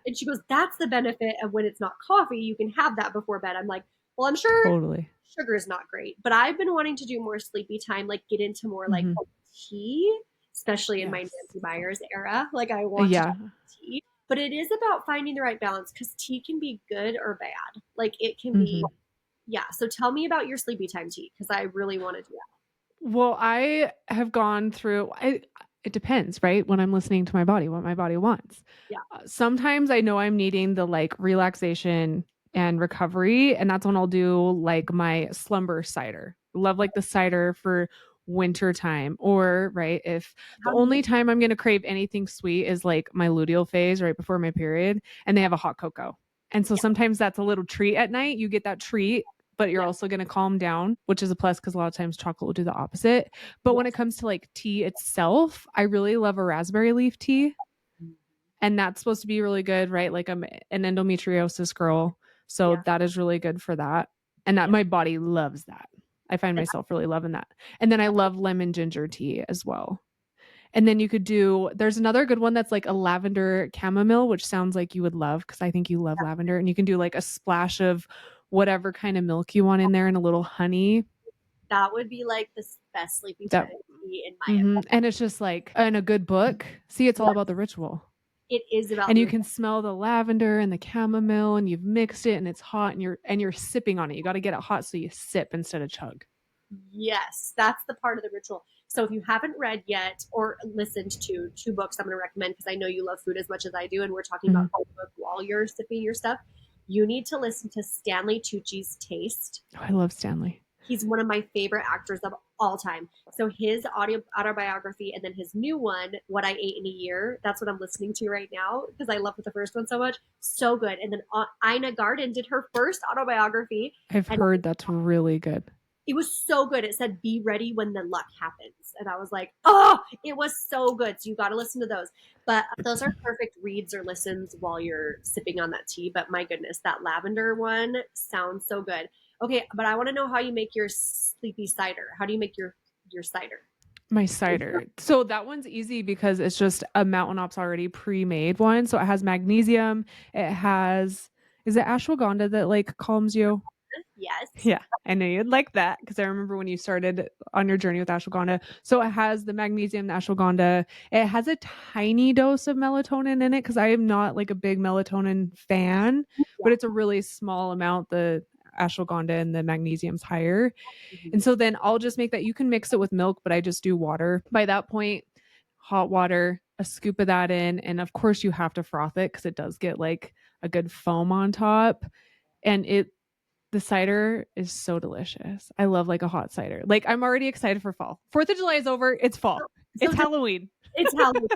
And she goes, that's the benefit of when it's not coffee. You can have that before bed. I'm like, well, I'm sure Totally. sugar is not great, but I've been wanting to do more sleepy time, like get into more like Hmm. tea, especially in my Yes. Nancy Myers era. Like I want to do Yeah. tea, but it is about finding the right balance because tea can be good or bad. Like it can be, Hmm. yeah. So tell me about your sleepy time tea because I really want to do Well, I have gone through it depends, right? When I'm listening to my body, what my body wants. that. Sometimes I know I'm needing the like relaxation and recovery. And that's when I'll do like my slumber cider. Love like the cider for winter time. Or right, if the How do you make only time I'm gonna crave anything sweet is like my luteal phase right before my period, and they have a hot cocoa. And so yeah, sometimes that's a little treat at night. You get that treat, but you're yeah, also going to calm down, which is a plus because a lot of times chocolate will do the opposite. But when it yes. comes to like tea itself, I really love a raspberry leaf tea. Mhm. And that's supposed to be really good, right? Like I'm an endometriosis girl. So Yeah, that is really good for that. And that yeah. my body loves that. I find And myself really loving that. And then I love lemon ginger tea as well. And then you could do, there's another good one that's like a lavender chamomile, which sounds like you would love because I think you love lavender. And you can do like a splash of whatever kind of milk you want in there and a little honey. that would be like the best sleepy That, tea in my opinion. and it's just like, in a good book, see, it's all Yeah, about the ritual. it is about And you the can smell the lavender and the chamomile and you've mixed it and it's hot and you're sipping on it. You got to get it hot so you sip instead of chug. yes, that's the part of the ritual. So if you haven't read yet or listened to two books I'm going to recommend because I know you love food as much as I do and we're talking about Mhm. food book while you're sipping your stuff, you need to listen to Stanley Tucci's Taste. Oh, I love Stanley. He's one of my favorite actors of all time. So his autobiography and then his new one, What I Ate in a Year, that's what I'm listening to right now because I love the first one so much. So good. And then Ina Garten did her first autobiography I've and heard that's really good. it was so good. It said, "Be ready when the luck happens," and I was like, "Oh, it was so good." So you got to listen to those. But those are perfect reads or listens while you're sipping on that tea. But my goodness, that lavender one sounds so good. Okay, but I want to know how you make your sleepy cider. How do you make your cider? My cider. So that one's easy because it's just a Mountain Ops already pre-made one. So it has magnesium. It has, is it ashwagandha that like calms you? Yes. Yeah, I knew you'd like that because I remember when you started on your journey with ashwagandha. So it has the magnesium, the ashwagandha. It has a tiny dose of melatonin in it because I am not like a big melatonin fan, Yeah. but it's a really small amount. The ashwagandha and the magnesium's higher. Mhm. And so then I'll just make that. You can mix it with milk, but I just do water. By that point, hot water, a scoop of that in. And of course, you have to froth it because it does get like a good foam on top. And the cider is so delicious. I love like a hot cider. Like I'm already excited for fall. 4th of July is over. It's fall. So It's Halloween. it's Halloween.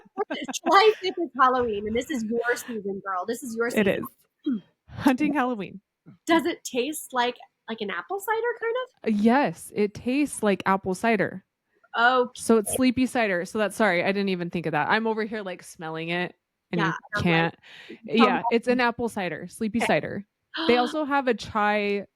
July 5th is Halloween, and this is your season, girl. This is your It season. is. Hunting Halloween. Does it taste like an apple cider kind Yes, it tastes like apple cider. of? Okay. So it's sleepy cider. So that's sorry, I didn't even think of that. I'm over here like smelling it and Yeah. you I'm like, can't. tell me. Yeah, it's an apple cider, sleepy Okay. cider. They also have a chai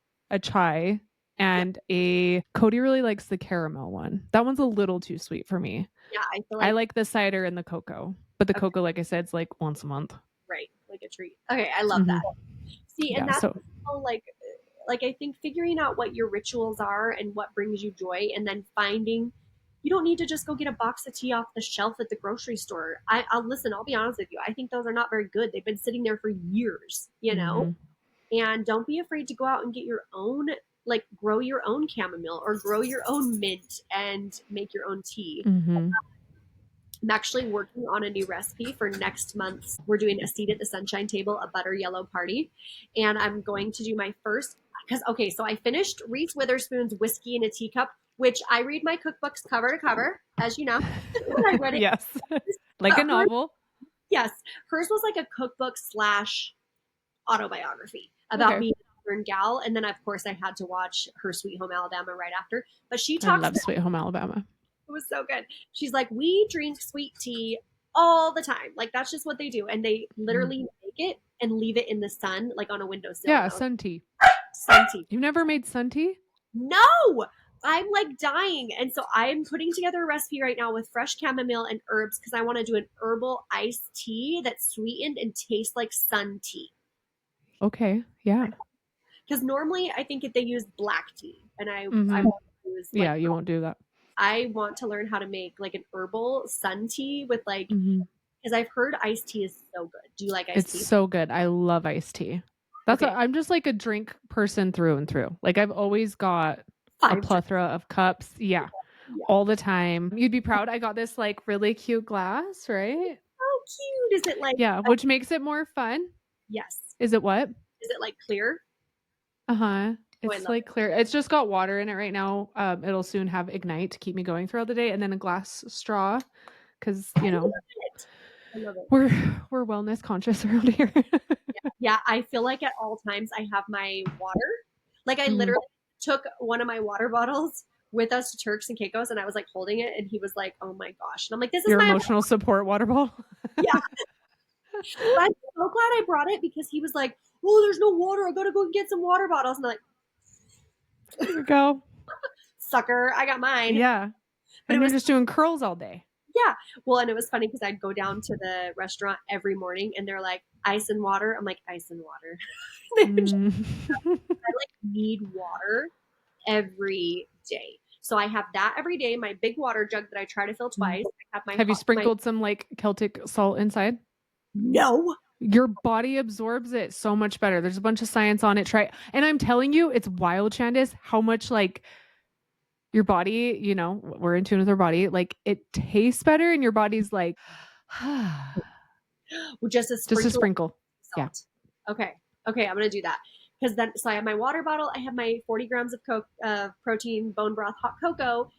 and a Cody really likes the caramel one. That one's a little too sweet for me. Yeah, I feel I like like the cider and the cocoa. But the okay, cocoa like I said is like once a month. right, like a treat. Okay, I love Mhm. that. See, and Yeah, that's so all like I think figuring out what your rituals are and what brings you joy, and then finding you don't need to just go get a box of tea off the shelf at the grocery store. I'll listen. I'll be honest with you. I think those are not very good. They've been sitting there for years, mhm. And don't be afraid to go out and get your own, like grow your own chamomile or grow your own mint and make your own tea. Mhm. I'm actually working on a new recipe for next month. We're doing a seat at the sunshine table, a butter yellow party. And I'm going to do my first, because, okay, so I finished Reese Witherspoon's Whiskey in a Teacup, which I read my cookbooks cover to cover, as you know. I read it. Yes. Like But a novel. yes, hers was like a cookbook slash autobiography about Okay. being a Southern gal. And then, of course, I had to watch Her Sweet Home Alabama right after. But she I talks love Sweet Home Alabama. it was so good. She's like, we drink sweet tea all the time. Like that's just what they do, and they Mhm. literally make it and leave it in the sun, like on a windowsill. And Yeah, I was sun tea. sun tea. You've never made sun tea? No, I'm like dying, and so I'm putting together a recipe right now with fresh chamomile and herbs because I want to do an herbal iced tea that's sweetened and tastes like sun tea. Okay. Yeah. Because normally I think if they use black tea, and I Mhm. want to use like Yeah, you won't do that. I want to learn how to make like an herbal sun tea with like Mhm. because I've heard iced tea is so good. Do you like iced It's tea? so good. I love iced tea. Okay, I'm just like a drink person through and through. Like I've always got a five drinks. plethora of cups. Yeah, Yeah. all the time. You'd be proud. I got this like really cute glass, right? Oh, cute. Is it like Yeah, which makes it more fun. yes? Is it what? Is it like clear? Uh-huh. Oh, I It's love like it. clear. It's just got water in it right now. It'll soon have Ignite to keep me going throughout the day, and then a glass straw because, I love it. I love it. we're we're wellness conscious around here. Yeah, I feel like at all times I have my water. Like I Mm. literally took one of my water bottles with us to Turks and Caicos, and I was like holding it, and he was like, "Oh my gosh!" And I'm like, "This is Your my emotional support water bottle. yeah." But I'm so glad I brought it because he was like, "Oh, there's no water. I gotta go get some water bottles." And I'm like, There you go. "Sucker, I got mine." Yeah. But it And you're was just doing curls all day. yeah. Well, and it was funny because I'd go down to the restaurant every morning, and they're like, "Ice and water." I'm like, "Ice and water." Mm. I like need water every day. So I have that every day, my big water jug that I try to fill Mm. twice. I have Have you my sprinkled some like Celtic salt inside? no. Your body absorbs it so much better. There's a bunch of science on it. Try, and I'm telling you, it's wild, Chandice, how much like your body, we're in tune with our body. Like it tastes better, and your body's like, Just a just a sprinkle of sprinkle. Yeah. salt. Okay. Okay, I'm gonna do that. Because then so I have my water bottle, I have my 40 grams of protein, bone broth, hot cocoa,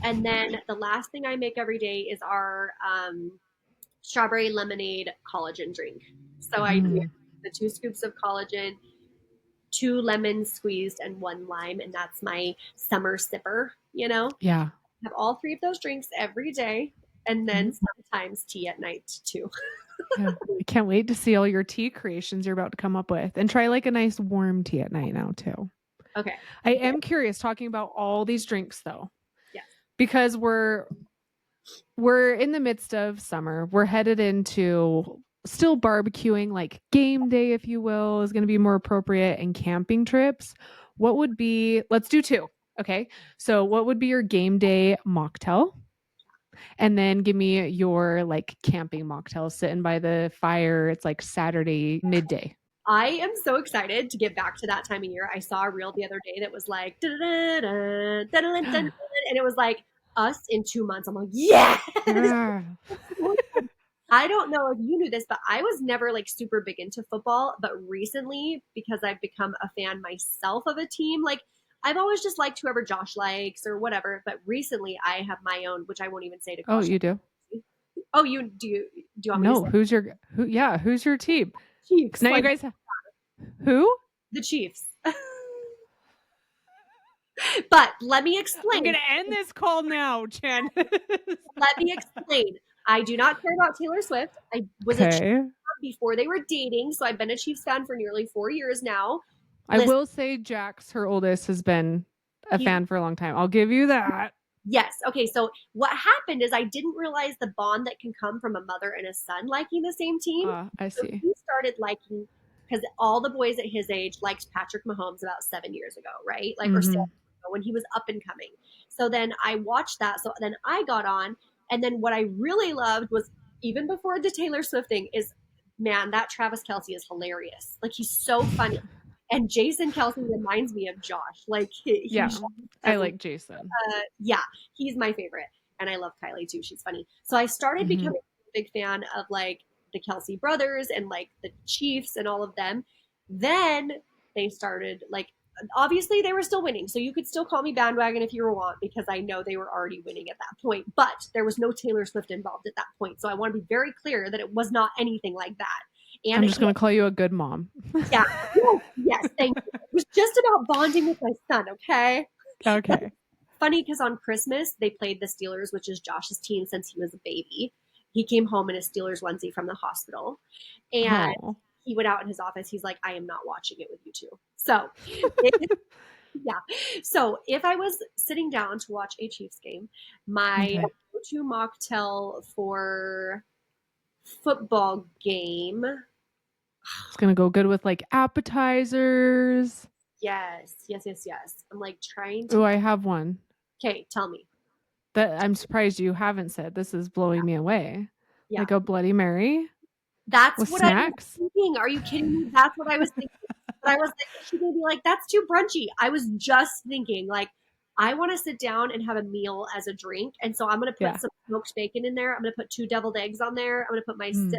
and then the last thing I make every day is our strawberry lemonade collagen drink. So I do Mm. the 2 scoops of collagen, 2 lemons squeezed, and 1 lime, and that's my summer sipper. Yeah. Have all 3 of those drinks every day, and then Mhm. sometimes tea at night too. Yeah. I can't wait to see all your tea creations you're about to come up with. And try like a nice warm tea at night now too. Okay. I am curious talking about all these drinks though, Yes. because we're in the midst of summer. We're headed into still barbecuing, like game day, if you will, is going to be more appropriate, and camping trips. What would be, let's do two. Okay. So, what would be your game day mocktail? And then give me your like camping mocktail sitting by the fire. It's like Saturday midday. I am so excited to get back to that time of year. I saw a reel the other day that was like, "Da-da-da-da, da-da-da-da," and it was like us in 2 months. I'm like, yeah. Yeah. I don't know if you knew this, but I was never like super big into football. But recently, because I've become a fan myself of a team, like I've always just liked whoever Josh likes or whatever. But recently, I have my own, which I won't even say to Oh, caution. you do? Oh, do you want me to No. say Who's your team? Because Chiefs? now you Like guys, who? the Chiefs. But let me I'm explain. going to end this call now, Chen. Let me explain. I do not care about Taylor Swift. I was a Chiefs Okay. fan before they were dating, so I've been a Chiefs fan for nearly 4 years now. I Listen, will say Jax, her oldest, has been a he's fan for a long time. I'll give you that. yes. Okay, so what happened is I didn't realize the bond that can come from a mother and a son liking the same team. I So see. he started liking because all the boys at his age liked Patrick Mahomes about 7 years ago, right? Like or 6 Mm-hmm. years ago when he was up and coming. So then I watched that. So then I got on, and then what I really loved was even before the Taylor Swift thing is, man, that Travis Kelsey is hilarious. Like he's so funny. And Jason Kelsey reminds me of Josh. Like he Yeah. I as a like Jason. yeah, he's my favorite. And I love Kylie too. She's funny. So I started Mm-hmm. becoming a big fan of like the Kelsey brothers and like the Chiefs and all of them. Then they started like obviously they were still winning. So you could still call me bandwagon if you want because I know they were already winning at that point. But there was no Taylor Swift involved at that point. So I want to be very clear that it was not anything like that. And I'm just going to call you a good mom. yeah, yes, thank you. It was just about bonding with my son, okay? Okay. Funny because on Christmas they played the Steelers, which is Josh's team since he was a baby. He came home in a Steelers onesie from the hospital, and Oh. he went out in his office. He's like, "I am not watching it with you two." So, it, yeah. So if I was sitting down to watch a Chiefs game, my Okay. go-to mocktail for football game, It's going to go good with like appetizers. yes, yes, yes, yes. I'm like trying Oh, to. I have one Okay, tell me. that I'm surprised you haven't said. This is blowing me away. Yeah, Like a Bloody Mary that's with what I was snacks. thinking. Are you kidding me? That's what I was thinking. But I was like, is she gonna be like, that's too brunchy? I was just thinking, like, I want to sit down and have a meal as a drink. And so I'm gonna put Yeah. some smoked bacon in there. I'm gonna put 2 deviled eggs on there. I'm gonna put my Mm.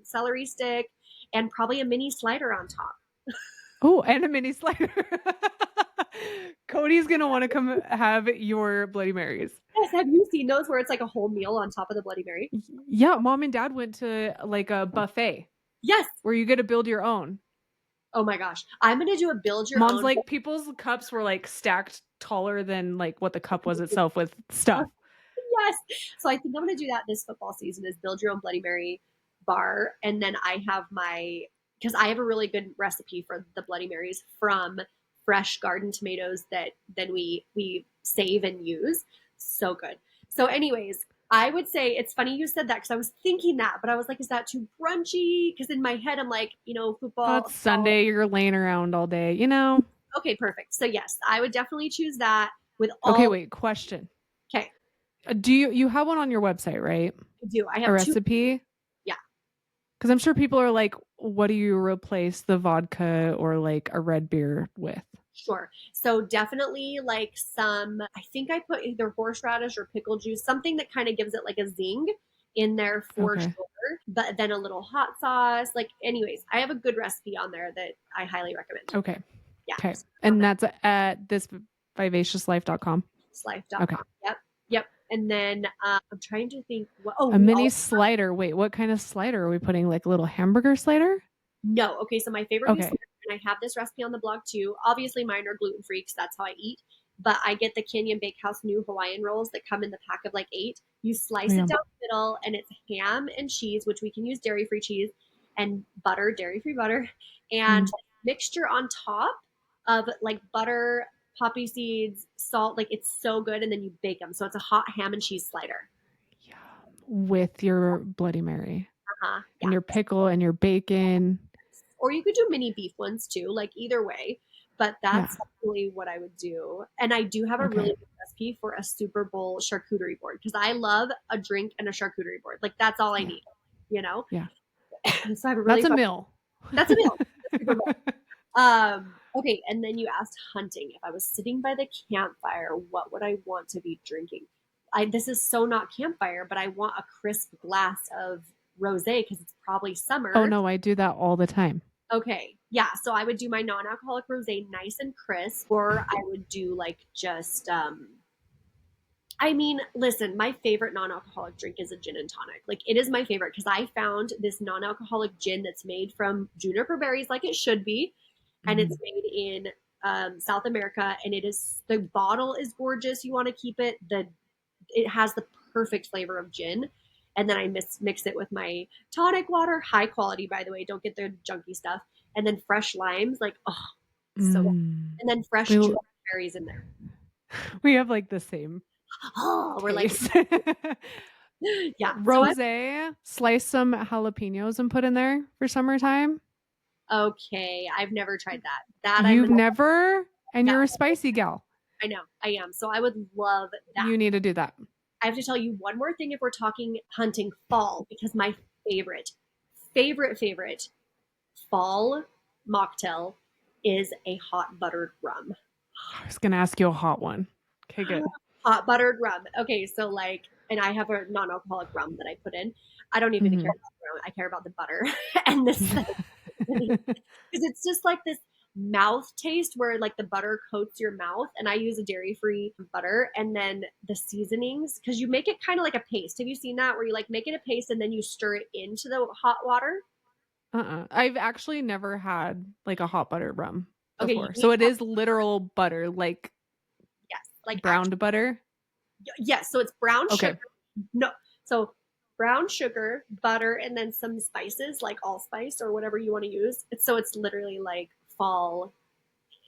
celery stick and probably a mini slider on top. Oh, and a mini slider. Cody's gonna want to come have your Bloody Marys. Yes, have you seen those where it's like a whole meal on top of the Bloody Mary? Yeah, mom and dad went to like a buffet Yes. where you get to build your own. Oh my gosh. I'm gonna do a build your Mom's own. like, people's cups were like stacked taller than like what the cup was itself with stuff. Yes. So I think I'm gonna do that this football season is build your own Bloody Mary bar. And then I have my because I have a really good recipe for the Bloody Marys from fresh garden tomatoes that then we save and use. So good. So anyways, I would say it's funny you said that because I was thinking that, but I was like, is that too brunchy? Because in my head I'm like, Oh, football. it's Sunday. You're laying around all day, you know? Okay, perfect. So yes, I would definitely choose that with Okay, all. wait, question. Okay, Do you have one on your website, right? I do. I A have two. recipe? Yeah, Because I'm sure people are like, what do you replace the vodka or like a red beer with? sure. So definitely like some. I think I put either horseradish or pickle juice, something that kind of gives it like a zing in there for Okay. sure. But then a little hot sauce. Like, anyways, I have a good recipe on there that I highly recommend. Okay. Yeah, Okay. so on And that that's at thisvivaciouslife.com. slife.com. Okay. Yep, yep. And then I'm trying to think. What? Oh, A we mini all slider. Wait, what kind of slider are we putting? Like a little hamburger slider? No. Okay, so my favorite new Okay. snack, and I have this recipe on the blog too. Obviously, mine are gluten free because that's how I eat. But I get the Canyon Bakehouse new Hawaiian rolls that come in the pack of like 8. You Oh, slice it yeah. down the middle, and it's ham and cheese, which we can use dairy free cheese, and butter, dairy free butter, and Mm. mixture on top of like butter, poppy seeds, salt. Like it's so good, and then you bake them. So it's a hot ham and cheese slider. Yeah. With your Bloody Mary Yeah. and your pickle and your bacon. Or you could do mini beef ones too, like either way. But Yeah. that's really what I would do. And I do have a really Okay. good recipe for a Super Bowl charcuterie board because I love a drink and a charcuterie board. Like that's all I Yeah. need, you know? Yeah. So I have a really That's a fun. meal. That's a meal. That's Super Bowl. Okay, and then you asked hunting. If I was sitting by the campfire, what would I want to be drinking? This is so not campfire, but I want a crisp glass of rosé because it's probably Oh summer. no, I do that all the time. Okay. Yeah. So I would do my non-alcoholic rosé nice and crisp, or I would do like just I mean, listen, my favorite non-alcoholic drink is a gin and tonic. Like it is my favorite because I found this non-alcoholic gin that's made from juniper berries like it should be, and it's Mhm. made in South America, and the bottle is gorgeous. You want to keep it. It has the perfect flavor of gin. And then I mix it with my tonic water, high quality, by the way. Don't get the junky stuff. And then fresh limes, like, oh, so good. Mm. And then fresh We juniper berries in there. we have like the same Oh, we're like, taste. yeah. So I'm Rosé, slice some jalapenos and put in there for summertime. okay. I've never tried that. That I'm You've gonna, never, and no, you're a spicy gal. I know I am. So I would love that. You need to do that. I have to tell you one more thing if we're talking hunting fall, because my favorite, favorite fall mocktail is a hot buttered rum. I was gonna ask you a hot one. Okay, good. Hot buttered rum. Okay, so like, and I have a non-alcoholic rum that I put in. I don't even care Mhm. about the rum. I care about the butter and this because it's just like this mouth taste where like the butter coats your mouth, and I use a dairy-free butter, and then the seasonings because you make it kind of like a paste. Have you seen that where you like make it a paste and then you stir it into the hot water? I've actually never had like a hot butter rum Okay, you before. need So it to have, is literal butter, like yes, like actually. browned butter. Yes, so it's brown Okay. sugar. No, so brown sugar, butter, and then some spices like allspice or whatever you want to use. So it's literally like fall.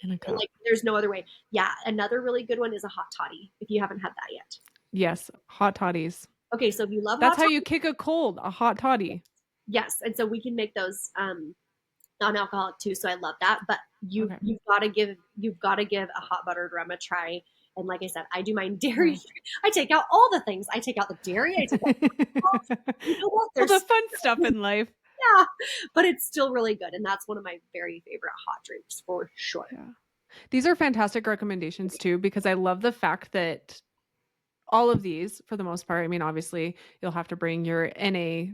In a And cup. like there's no other way. Yeah, another really good one is a hot toddy if you haven't had that yet. Yes, hot toddies. Okay, so if you love That's hot how you toddy, kick a cold, a hot toddy. yes, and so we can make those non-alcoholic too. So I love that. But you Okay. you've got to give a hot buttered rum a try. And like I said, I do mine dairy Wow. free. I take out all the things. I take out the dairy. I take out you know what? All the There's fun stuff in life. yeah, but it's still really good, and that's one of my very favorite hot drinks for sure. Yeah. These are fantastic recommendations too, because I love the fact that all of these, for the most part, I mean, obviously you'll have to bring your a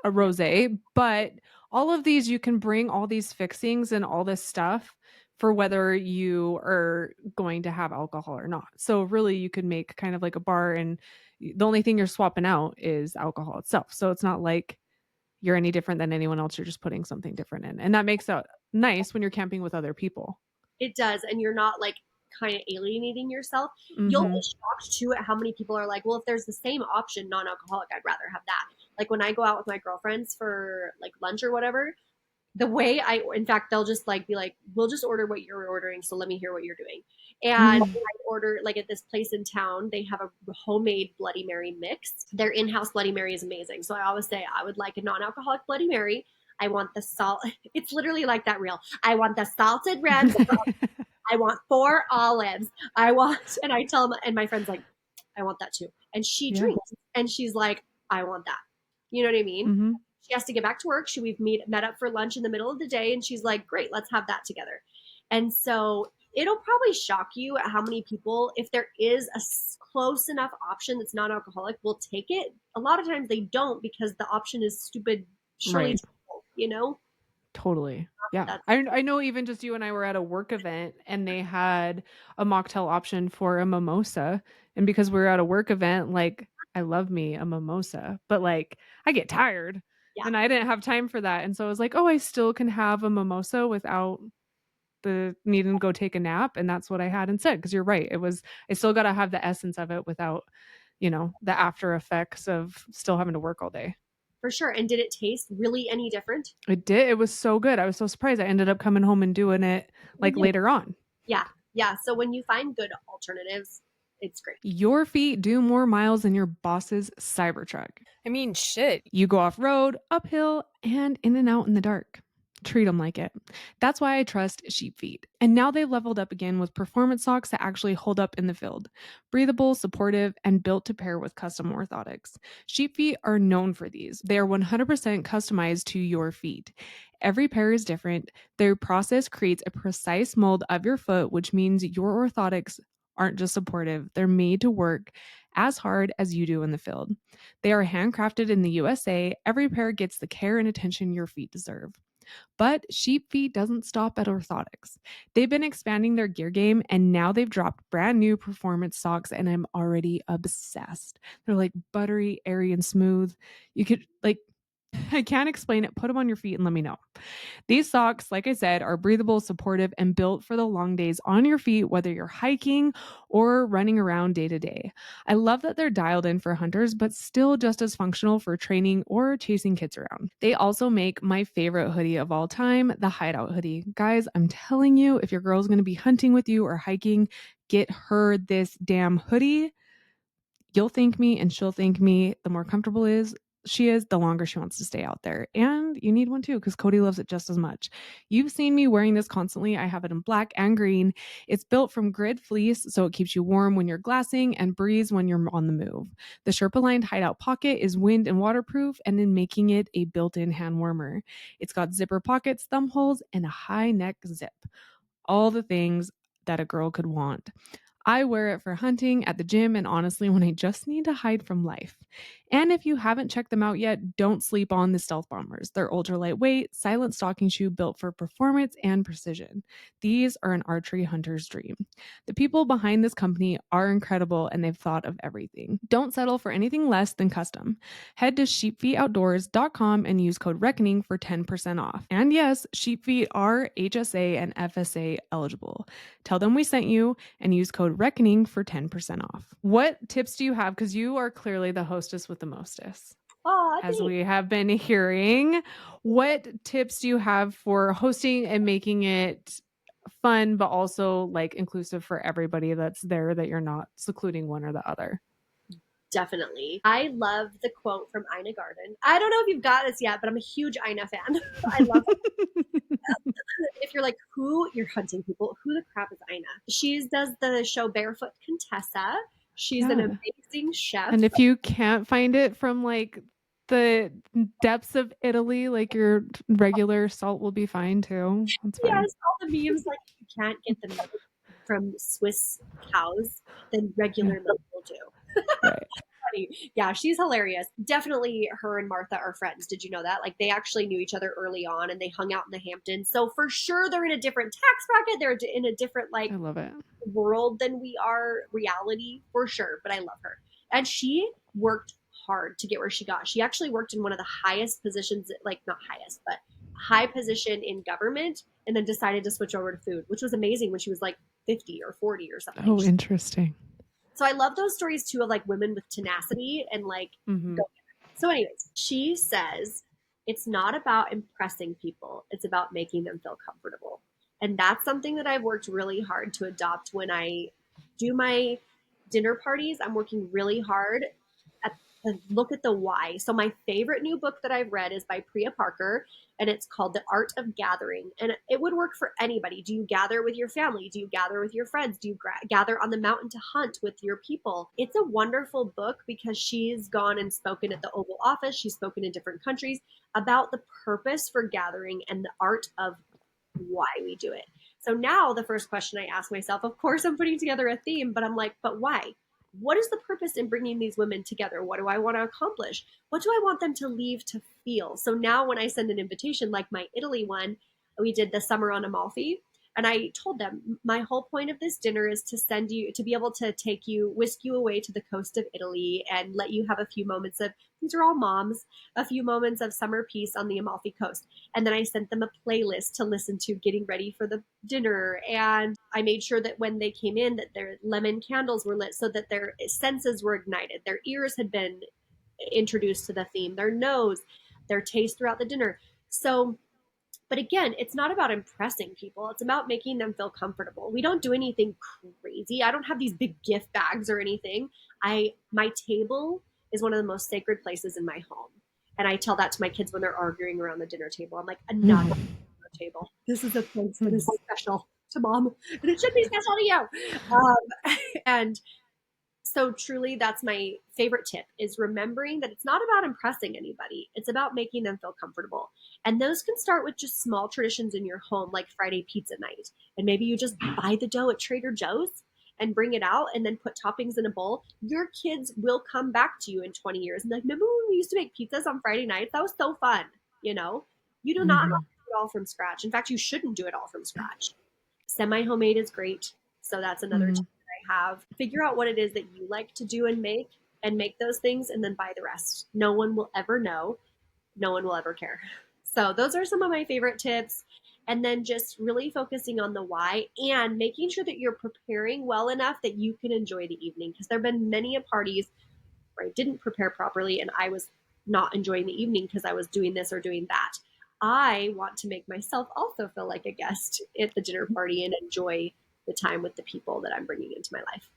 Yeah, rosé, but all of these you can bring all these fixings and all this stuff for whether you are going to have alcohol or not. So really you could make kind of like a bar, and the only thing you're swapping out is alcohol itself. So it's not like you're any different than anyone else. You're just putting something different in. And that makes it nice when you're camping with other people. It does, and you're not like kind of alienating yourself. You'll be Mhm. shocked too at how many people are like, well, if there's the same option, non-alcoholic, I'd rather have that. Like when I go out with my girlfriends for like lunch or whatever, the way I, in fact, they'll just like be like, we'll just order what you're ordering. So let me hear what you're doing. And Mm. I order, like at this place in town, they have a homemade Bloody Mary mix. Their in house Bloody Mary is amazing. So I always say, I would like a non alcoholic Bloody Mary. I want the salt. It's literally like that real. I want the salted red. I want 4 olives. I want, and I tell them, and my friend's like, I want that too. And she Yeah. drinks and she's like, I want that. You know what I mean? Mhm. She has to get back to work. We've met up for lunch in the middle of the day, and she's like, "Great, let's have that together." And so it'll probably shock you at how many people, if there is a close enough option that's non-alcoholic, will take it. A lot of times they don't because the option is stupid, surely, Right. you know. Totally. Yeah. That's I know even just you and I were at a work event and they had a mocktail option for a mimosa. And because we were at a work event, like I love me a mimosa, but like I get tired yeah, and I didn't have time for that. And so I was like, oh, I still can have a mimosa without the needing to go take a nap. And that's what I had instead. Cause you're right. It was, I still got to have the essence of it without, the after effects of still having to work all day. for sure. And did it taste really any different? It did. It was so good. I was so surprised. I ended up coming home and doing it like later on. Yeah, yeah. So when you find good alternatives, it's great. Your feet do more miles than your boss's Cybertruck. I mean, shit. You go off road, uphill, and in and out in the dark. Treat them like it. That's why I trust Sheep Feet. And now they've leveled up again with performance socks that actually hold up in the field. Breathable, supportive, and built to pair with custom orthotics. Sheep Feet are known for these. They are 100% customized to your feet. Every pair is different. Their process creates a precise mold of your foot, which means your orthotics aren't just supportive, they're made to work as hard as you do in the field. They are handcrafted in the USA. Every pair gets the care and attention your feet deserve. But Sheep Feet doesn't stop at orthotics. They've been expanding their gear game and now they've dropped brand new performance socks and I'm already obsessed. They're like buttery, airy, and smooth. You could like I can't explain it. Put them on your feet and let me know. These socks, like I said, are breathable, supportive, and built for the long days on your feet, whether you're hiking or running around day to day. I love that they're dialed in for hunters, but still just as functional for training or chasing kids around. They also make my favorite hoodie of all time, the Hideout hoodie. Guys, I'm telling you, if your girl's going to be hunting with you or hiking, get her this damn hoodie. You'll thank me and she'll thank me. The more comfortable she is, the longer she wants to stay out there. And you need one too, because Cody loves it just as much. You've seen me wearing this constantly. I have it in black and green. It's built from grid fleece, so it keeps you warm when you're glassing and breeze when you're on the move. The Sherpa lined hideout pocket is wind and waterproof, and in making it a built-in hand warmer. It's got zipper pockets, thumb holes, and a high neck zip. All the things that a girl could want. I wear it for hunting, at the gym, and honestly, when I just need to hide from life. And if you haven't checked them out yet, don't sleep on the Stealth Bombers. They're ultra lightweight, silent stocking shoe built for performance and precision. These are an archery hunter's dream. The people behind this company are incredible and they've thought of everything. Don't settle for anything less than custom. Head to sheepfeetoutdoors.com and use code RECKONING for 10% off. And yes, Sheepfeet are HSA and FSA eligible. Tell them we sent you and use code RECKONING for 10% off. What tips do you have? Because you are clearly the hostess with the mostest. Oh, As we have been hearing, what tips do you have for hosting and making it fun, but also like inclusive for everybody that's there, that you're not secluding one or the other? definitely. I love the quote from Ina Garden. I don't know if you've got this yet, but I'm a huge Ina fan. I love if you're like, who you're hunting people, who the crap is Ina? She does the show Barefoot Contessa. She's an Yeah. amazing chef. And if you can't find it from like the depths of Italy, like your regular salt will be fine too. That's fine. Yes, all the memes like if you can't get the milk from Swiss cows, then Yeah. regular milk will do. Right. funny. Yeah, she's hilarious. Definitely her and Martha are friends. Did you know that? Like they actually knew each other early on and they hung out in the Hamptons. So for sure they're in a different tax bracket. They're in a different like I love it. world than we are, reality for sure, but I love her. And she worked hard to get where she got. She actually worked in one of the highest positions, like not highest, but high position in government, and then decided to switch over to food, which was amazing when she was like 50 or 40 or something. Oh, interesting. So I love those stories too of like women with tenacity and like Mm-hmm. go. So, anyways, she says it's not about impressing people, it's about making them feel comfortable. And that's something that I've worked really hard to adopt when I do my dinner parties. I'm working really hard at to look at the why. So my favorite new book that I've read is by Priya Parker, and it's called The Art of Gathering. And it would work for anybody. Do you gather with your family? Do you gather with your friends? Do you gather on the mountain to hunt with your people? It's a wonderful book because she's gone and spoken at the Oval Office. She's spoken in different countries about the purpose for gathering and the art of why we do it. So now the first question I ask myself, of course, I'm putting together a theme, but I'm like, but why? What is the purpose in bringing these women together? What do I want to accomplish? What do I want them to leave to feel? So now when I send an invitation, like my Italy one, we did the summer on Amalfi. And I told them my whole point of this dinner is to send you to be able to take you, whisk you away to the coast of Italy and let you have a few moments of, these are all moms, a few moments of summer peace on the Amalfi Coast. And then I sent them a playlist to listen to getting ready for the dinner. And I made sure that when they came in that their lemon candles were lit so that their senses were ignited. Their ears had been introduced to the theme, their nose, their taste throughout the dinner. So but again, it's not about impressing people. It's about making them feel comfortable. We don't do anything crazy. I don't have these big gift bags or anything. My table is one of the most sacred places in my home. And I tell that to my kids when they're arguing around the dinner table. I'm like, enough of the table. This is a place that is special to mom, and it should be special to you. And so truly that's my favorite tip is remembering that it's not about impressing anybody. It's about making them feel comfortable. And those can start with just small traditions in your home, like Friday pizza night. And maybe you just buy the dough at Trader Joe's and bring it out and then put toppings in a bowl. Your kids will come back to you in 20 years and like, remember when we used to make pizzas on Friday nights? That was so fun. You know, you do not have to Mm-hmm. do it all from scratch. In fact, you shouldn't do it all from scratch. Semi homemade is great. So that's another Mm-hmm. tip that I have. Figure out what it is that you like to do and make those things and then buy the rest. No one will ever know. No one will ever care. So those are some of my favorite tips. And then just really focusing on the why and making sure that you're preparing well enough that you can enjoy the evening. Because there have been many parties where I didn't prepare properly and I was not enjoying the evening because I was doing this or doing that. I want to make myself also feel like a guest at the dinner party and enjoy the time with the people that I'm bringing into my life.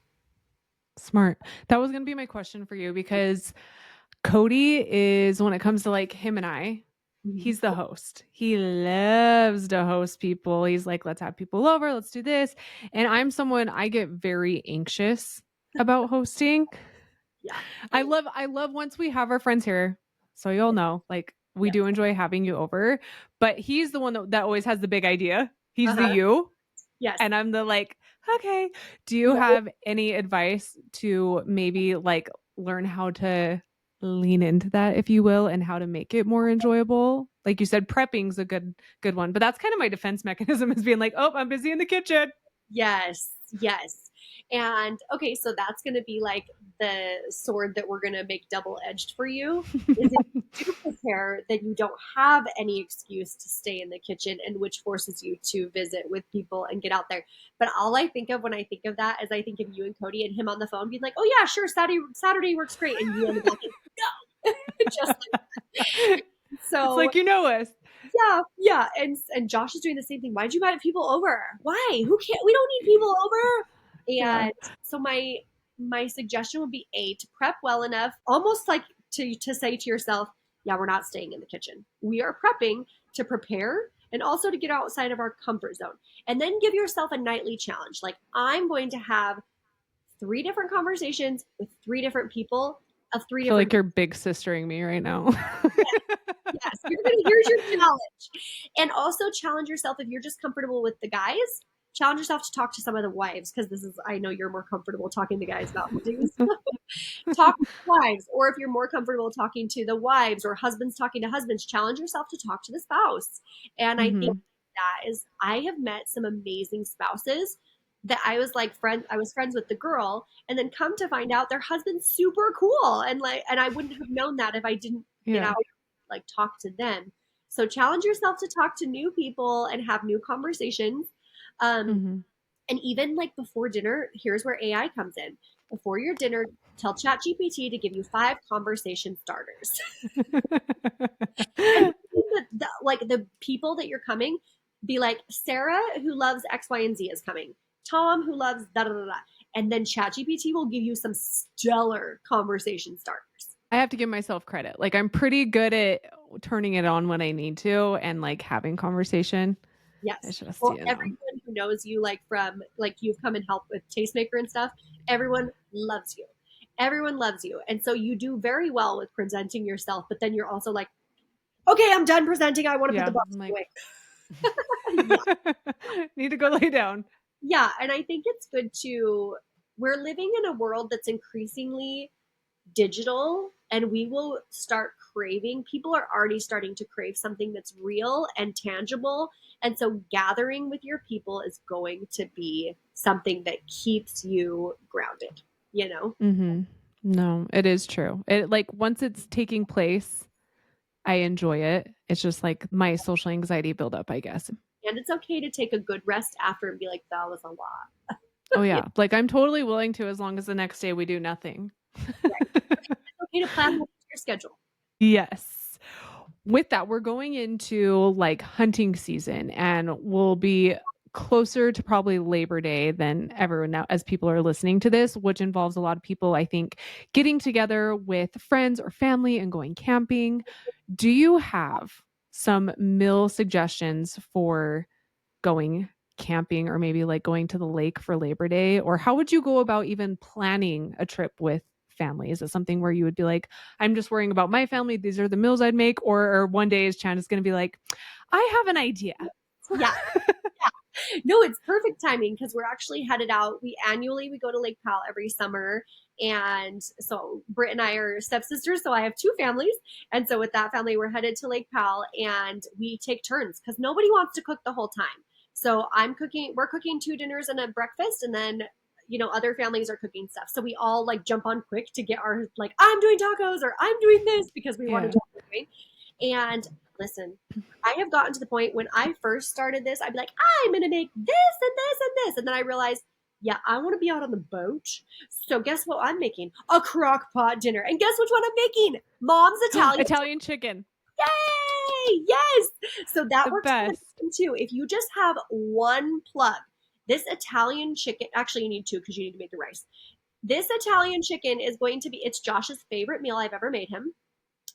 Smart. That was going to be my question for you because Cody is, when it comes to like him and I, Mhm. he's the host. He loves to host people. He's like, let's have people over, let's do this. And I'm someone, I get very anxious about hosting. Yeah. I love once we have our friends here. So you'll know, like we Yeah. do enjoy having you over, but he's the one that always has the big idea. He's the Uh-huh. you. Yes. And I'm the like, okay. Do you No. have any advice to maybe like learn how to lean into that, if you will, and how to make it more enjoyable? Like you said, prepping's a good one, but that's kind of my defense mechanism is being like, oh, I'm busy in the kitchen. Yes, yes. And okay, so that's going to be like the sword that we're going to make double edged for you is if you do prepare, then you don't have any excuse to stay in the kitchen and which forces you to visit with people and get out there. But all I think of when I think of that is I think of you and Cody and him on the phone being like, oh yeah, sure, Saturday works great. And you on the back, no, just like, It's so like, you know us. yeah, yeah, and Josh is doing the same thing. Why'd you invite people over? Why? Who can't? We don't need people over. Yeah. And so my suggestion would be to prep well enough, almost like to say to yourself, yeah, we're not staying in the kitchen. We are prepping to prepare and also to get outside of our comfort zone. And then give yourself a nightly challenge. Like I'm going to have 3 different conversations with 3 different people of three I feel like different. you're big sistering me right now. Yes, here's your challenge. And also challenge yourself if you're just comfortable with the guys, challenge yourself to talk to some of the wives, because this is, I know you're more comfortable talking to guys about hunting. Talk to wives, or if you're more comfortable talking to the wives, or husbands talking to husbands, challenge yourself to talk to the spouse. And I think Mm-hmm. that is, I have met some amazing spouses that I was like I was friends with the girl, and then come to find out their husband's super cool, and like, and I wouldn't have known that if I didn't get Yeah. out, like, talk to them. So challenge yourself to talk to new people and have new conversations. um Mm-hmm. and even like before dinner, here's where AI comes in. Before your dinner, tell ChatGPT to give you 5 conversation starters. And like the people that you're coming, be like, Sarah, who loves X, Y, and Z, is coming. Tom, who loves da da da da. And then ChatGPT will give you some stellar conversation starters. I have to give myself credit. Like I'm pretty good at turning it on when I need to and like having conversation. Yes. It's just, Well, you know. everyone who knows you, like from like you've come and helped with Tastemaker and stuff, everyone loves you. Everyone loves you. And so you do very well with presenting yourself, but then you're also like, okay, I'm done presenting. I want to put the Yeah. box I'm like, away. Yeah. need to go lay down. Yeah. And I think it's good to, we're living in a world that's increasingly digital, and we will start craving, people are already starting to crave something that's real and tangible. And so gathering with your people is going to be something that keeps you grounded, you know? Mm-hmm. No, it is true. It like once it's taking place, I enjoy it. It's just like my social anxiety buildup, I guess. And it's okay to take a good rest after and be like, that was a lot. Oh You yeah. Like I'm totally willing to as long as the next day we do nothing. know, right. It's okay to plan your schedule. Yes. With that, we're going into like hunting season and we'll be closer to probably Labor Day than ever now as people are listening to this, which involves a lot of people, I think, getting together with friends or family and going camping. Do you have some meal suggestions for going camping or maybe like going to the lake for Labor Day? Or how would you go about even planning a trip with family? Is it something where you would be like, I'm just worrying about my family, these are the meals I'd make? Or one day is Chan is going to be like, I have an idea. Yeah. No, it's perfect timing because we're actually headed out. We go to Lake Powell every summer. And so Britt and I are stepsisters. So I have 2 families. And so with that family, we're headed to Lake Powell, and we take turns because nobody wants to cook the whole time. So we're cooking 2 dinners and a breakfast. And then, other families are cooking stuff. So we all like jump on quick to get our, like, I'm doing tacos or I'm doing this because we want to Yeah. do what we're doing. And listen, I have gotten to the point when I first started this, I'd be like, I'm going to make this and this and this. And then I realized, yeah, I want to be out on the boat. So guess what I'm making? A crock pot dinner. And guess which one I'm making? Mom's Italian. Italian chicken. Yay! Yes. So that The works for the best. chicken too. If you just have one plug, this Italian chicken, actually, you need 2 because you need to make the rice. This Italian chicken is going to be, it's Josh's favorite meal I've ever made him.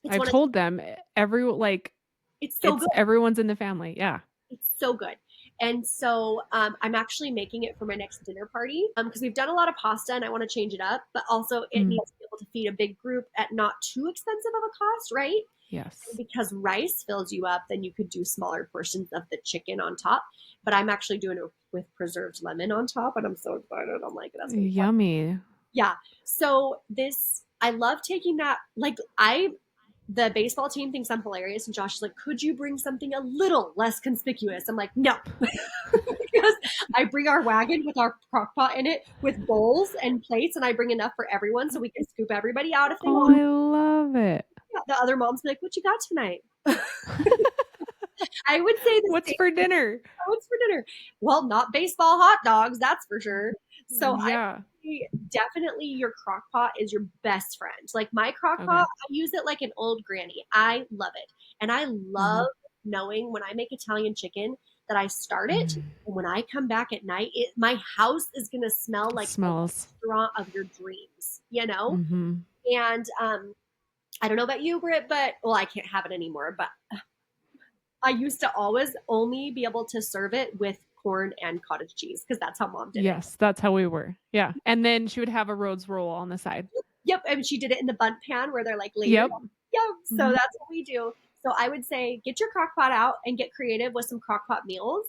It's I've one of, told them it's so it's good. everyone's in the family. Yeah. It's so good. And so I'm actually making it for my next dinner party because we've done a lot of pasta and I want to change it up, but also it Mm, needs to be able to feed a big group at not too expensive of a cost, right? And yes. because rice fills you up, then you could do smaller portions of the chicken on top. But I'm actually doing it with preserved lemon on top, and I'm so excited. I'm like, that's gonna be fun. Yummy. Yeah. So I love taking that. Like, the baseball team thinks I'm hilarious, and Josh is like, "Could you bring something a little less conspicuous?" I'm like, "No," because I bring our wagon with our crock pot in it with bowls and plates, and I bring enough for everyone so we can scoop everybody out if they Oh, want. I love it. Yeah, the other moms be like, "What you got tonight?" I would say the What's same. for dinner? What's for dinner? Well, not baseball hot dogs, that's for sure. So I Yeah. definitely, your crock pot is your best friend. Like my crock pot, Okay. I use it like an old granny. I love it. And I love Mhm. knowing when I make Italian chicken that I start it, Mm. and when I come back at night, my house is going to smell It like a smells. restaurant of your dreams, you know? Mhm. And I don't know about you, Britt, but well, I can't have it anymore, but I used to always only be able to serve it with corn and cottage cheese because that's how mom did it. Yes, that's how we were. Yeah. And then she would have a Rhodes roll on the side. Yep, and she did it in the bundt pan where they're like layered. Yep. Yep, so Mhm. that's what we do. So I would say get your crock pot out and get creative with some crock pot meals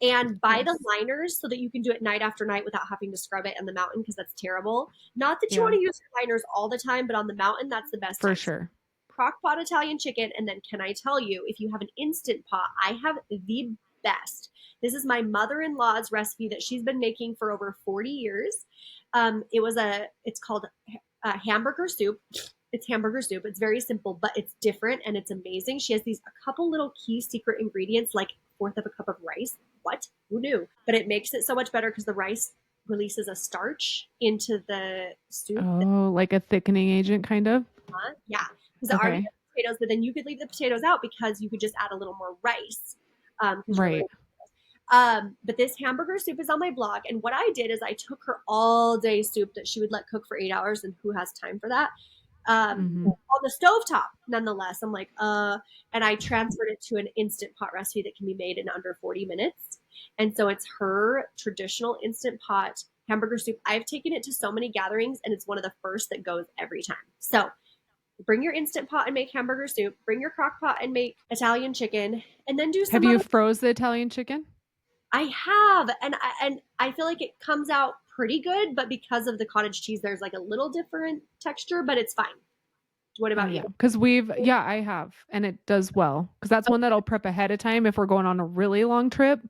and buy the Yes. liners so that you can do it night after night without having to scrub it in the mountain because that's terrible. Not that you want Yeah, to use your liners all the time, but on the mountain, that's the best for time. So sure. crock pot Italian chicken. And then can I tell you, if you have an instant pot, I have the best. This is my mother-in-law's recipe that she's been making for over 40 years. It's called hamburger soup. It's hamburger soup. It's very simple, but it's different and it's amazing. She has a couple little key secret ingredients, like a fourth of a cup of rice. What? Who knew? But it makes it so much better because the rice releases a starch into the soup. Oh, like a thickening agent, kind of. Yeah, because it already Okay. has potatoes, but then you could leave the potatoes out because you could just add a little more rice. Because you're Right. but this hamburger soup is on my blog, and what I did is I took her all day soup that she would let cook for 8 hours, and who has time for that? Mm-hmm. On the stovetop, nonetheless. I'm like, and I transferred it to an instant pot recipe that can be made in under 40 minutes. And so it's her traditional instant pot hamburger soup. I've taken it to so many gatherings, and it's one of the first that goes every time. So bring your instant pot and make hamburger soup, bring your crock pot and make Italian chicken, and then do Have some you other. froze the Italian chicken? I have, and I feel like it comes out pretty good, but because of the cottage cheese, there's like a little different texture, but it's fine. What Oh about you? yeah, because yeah, I have, and it does well. Because that's one that I'll prep ahead of time if we're going on a really long trip.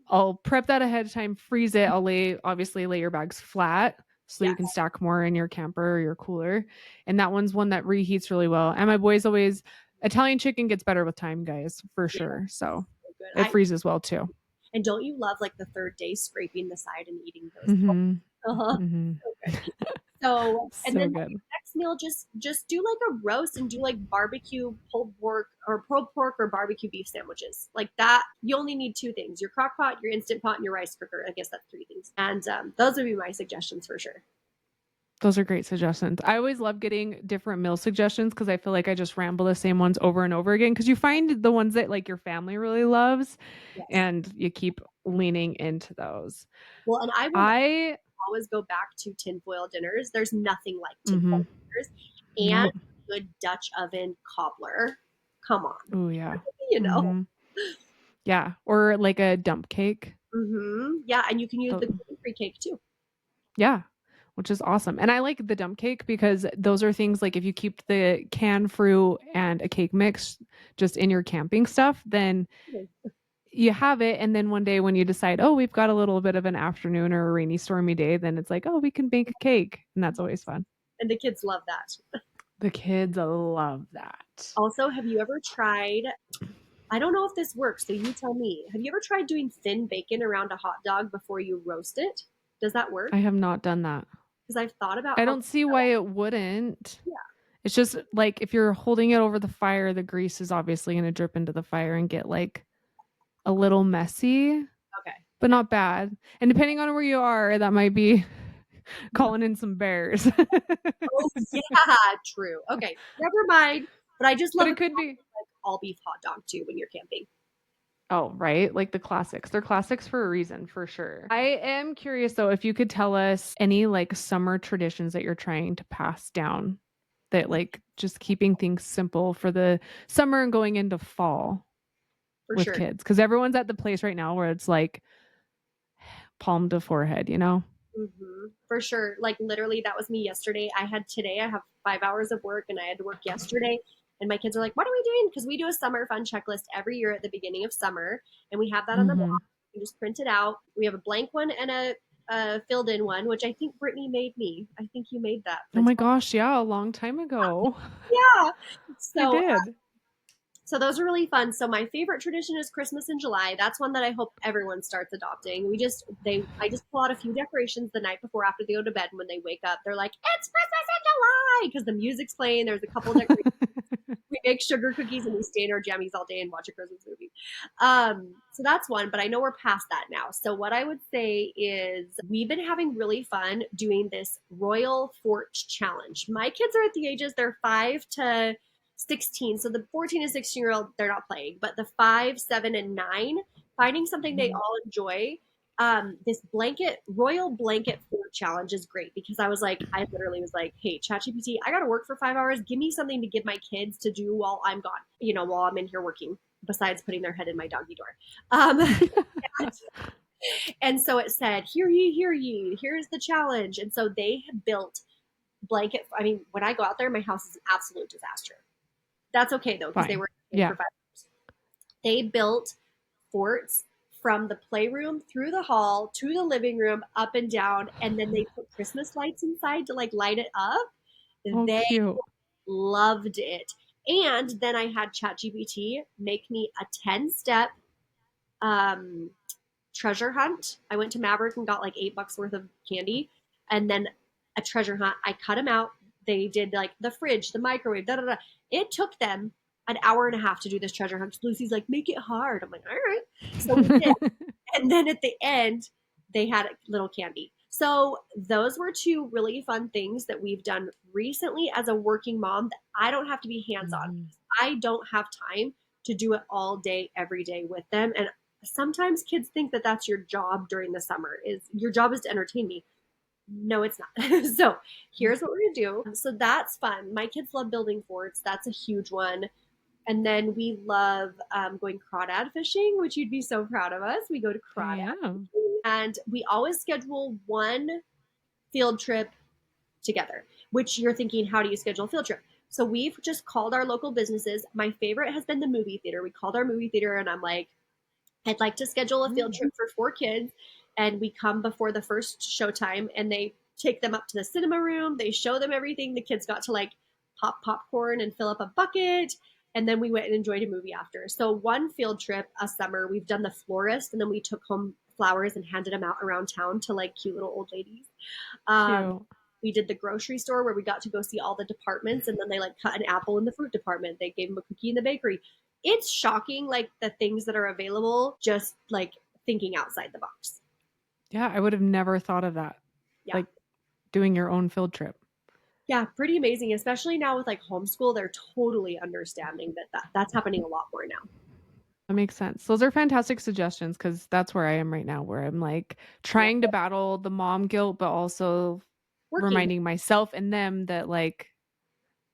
I'll prep that ahead of time, freeze it. Obviously lay your bags flat so Yeah, you can stack more in your camper or your cooler. And that one's one that reheats really well. And my boys always Italian chicken gets better with time, guys, for yeah, sure. So so good. it freezes well too. And don't you love like the third day scraping the side and eating those? Mhm. Uh-huh. Mhm. So good. So, and So then for good. your next meal, just do like a roast and do like barbecue pulled pork or pulled pork or barbecue beef sandwiches like that. You only need two things: your crock pot, your instant pot, and your rice cooker. I guess that's three things. And those would be my suggestions for sure. Those are great suggestions. I always love getting different meal suggestions because I feel like I just ramble the same ones over and over again because you find the ones that like your family really loves Yes. and you keep leaning into those. Well, and I will I always go back to tinfoil dinners. There's nothing like tinfoil mhm. dinners and Nope. good Dutch oven cobbler. Come on, Oh yeah. you know. Mhm. Yeah, or like a dump cake. Yeah, and you can use Oh, the gluten-free cake too. yeah, which is awesome. And I like the dump cake because those are things like if you keep the canned fruit and a cake mix just in your camping stuff, then you have it and then one day when you decide, "Oh, we've got a little bit of an afternoon or a rainy stormy day," then it's like, "Oh, we can bake a cake." And that's always fun. And the kids love that. The kids love that. Also, have you ever tried? I don't know if this works, so you tell me. Have you ever tried doing thin bacon around a hot dog before you roast it? Does that work? I have not done that. Because I've thought about I how. don't see why it wouldn't. Yeah. It's just like if you're holding it over the fire, the grease is obviously going to drip into the fire and get like a little messy, Okay. but not bad. And depending on where you are, that might be calling in some bears. Oh yeah, true. Okay, never mind. But I just But love a it could be. all beef hot dog too when you're camping. Oh, right. Like the classics. They're classics for a reason, for sure. I am curious though, if you could tell us any like summer traditions that you're trying to pass down that like just keeping things simple for the summer and going into fall For with sure. kids. Cause everyone's at the place right now where it's like palm to forehead, you know? For sure. Like literally, that was me yesterday. I have 5 hours of work and I had to work yesterday. And my kids are like, "What are we doing?" Because we do a summer fun checklist every year at the beginning of summer. And we have that on the blog. Hmm. You just print it out. We have a blank one and a filled in one, which I think Brittany made me. I think you made that. Oh my gosh. Yeah. A long time ago. Yeah. I So did. So those are really fun. So my favorite tradition is Christmas in July. That's one that I hope everyone starts adopting. I just pull out a few decorations the night before after they go to bed. And when they wake up, they're like, "It's Christmas in July," because the music's playing. There's a couple decorations. We make sugar cookies and we stay in our jammies all day and watch a Christmas movie. So that's one, but I know we're past that now. So what I would say is we've been having really fun doing this Royal Fort Challenge. My kids are at the ages, they're 5 to 16. So the 14 and 16-year-old, they're not playing, but the 5, 7, and 9, finding something they Mhm. all enjoy This royal blanket fort challenge is great because I literally was like, hey, ChatGPT, I got to work for 5 hours. Give me something to give my kids to do while I'm gone, while I'm in here working, besides putting their head in my doggy door. And, and so it said, hear ye, here's the challenge. And so they have built I mean, when I go out there, my house is an absolute disaster. That's okay though, because they Fine. were in for Yeah. 5 hours. They built forts from the playroom through the hall to the living room, up and down, and then they put Christmas lights inside to like light it up. Oh, They cute. loved it. And then I had ChatGPT make me a 10-step um, treasure hunt. I went to Maverick and got like $8 worth of candy, and then a treasure hunt. I cut them out. They did like the fridge, the microwave, da da da. It took them an hour and a half to do this treasure hunt. Lucy's like, make it hard. I'm like, all right. So we did. And then at the end, they had a little candy. So those were two really fun things that we've done recently as a working mom that I don't have to be hands on. Mhm. I don't have time to do it all day, every day with them. And sometimes kids think that that's your job during the summer, is your job is to entertain me. No, it's not. So here's what we're gonna do. So that's fun. My kids love building forts. That's a huge one. And then we love going crawdad fishing, which you'd be so proud of us. We go to I crawdad am. fishing, and we always schedule one field trip together, which you're thinking, how do you schedule a field trip? So we've just called our local businesses. My favorite has been the movie theater. We called our movie theater, and I'm like, I'd like to schedule a field trip for 4 kids. And we come before the first showtime, and they take them up to the cinema room. They show them everything. The kids got to like pop popcorn and fill up a bucket. And then we went and enjoyed a movie after. So one field trip a summer, we've done the florist, and then we took home flowers and handed them out around town to like cute little old ladies. Um, Cute. we did the grocery store where we got to go see all the departments, and then they like cut an apple in the fruit department. They gave them a cookie in the bakery. It's shocking, like the things that are available, just like thinking outside the box. Yeah, I would have never thought of that. Yeah. Like doing your own field trip. Yeah, pretty amazing, especially now with like homeschool. They're totally understanding that's happening a lot more now. That makes sense. Those are fantastic suggestions because that's where I am right now, where I'm like Yeah. trying to battle the mom guilt, but also Working. reminding myself and them that like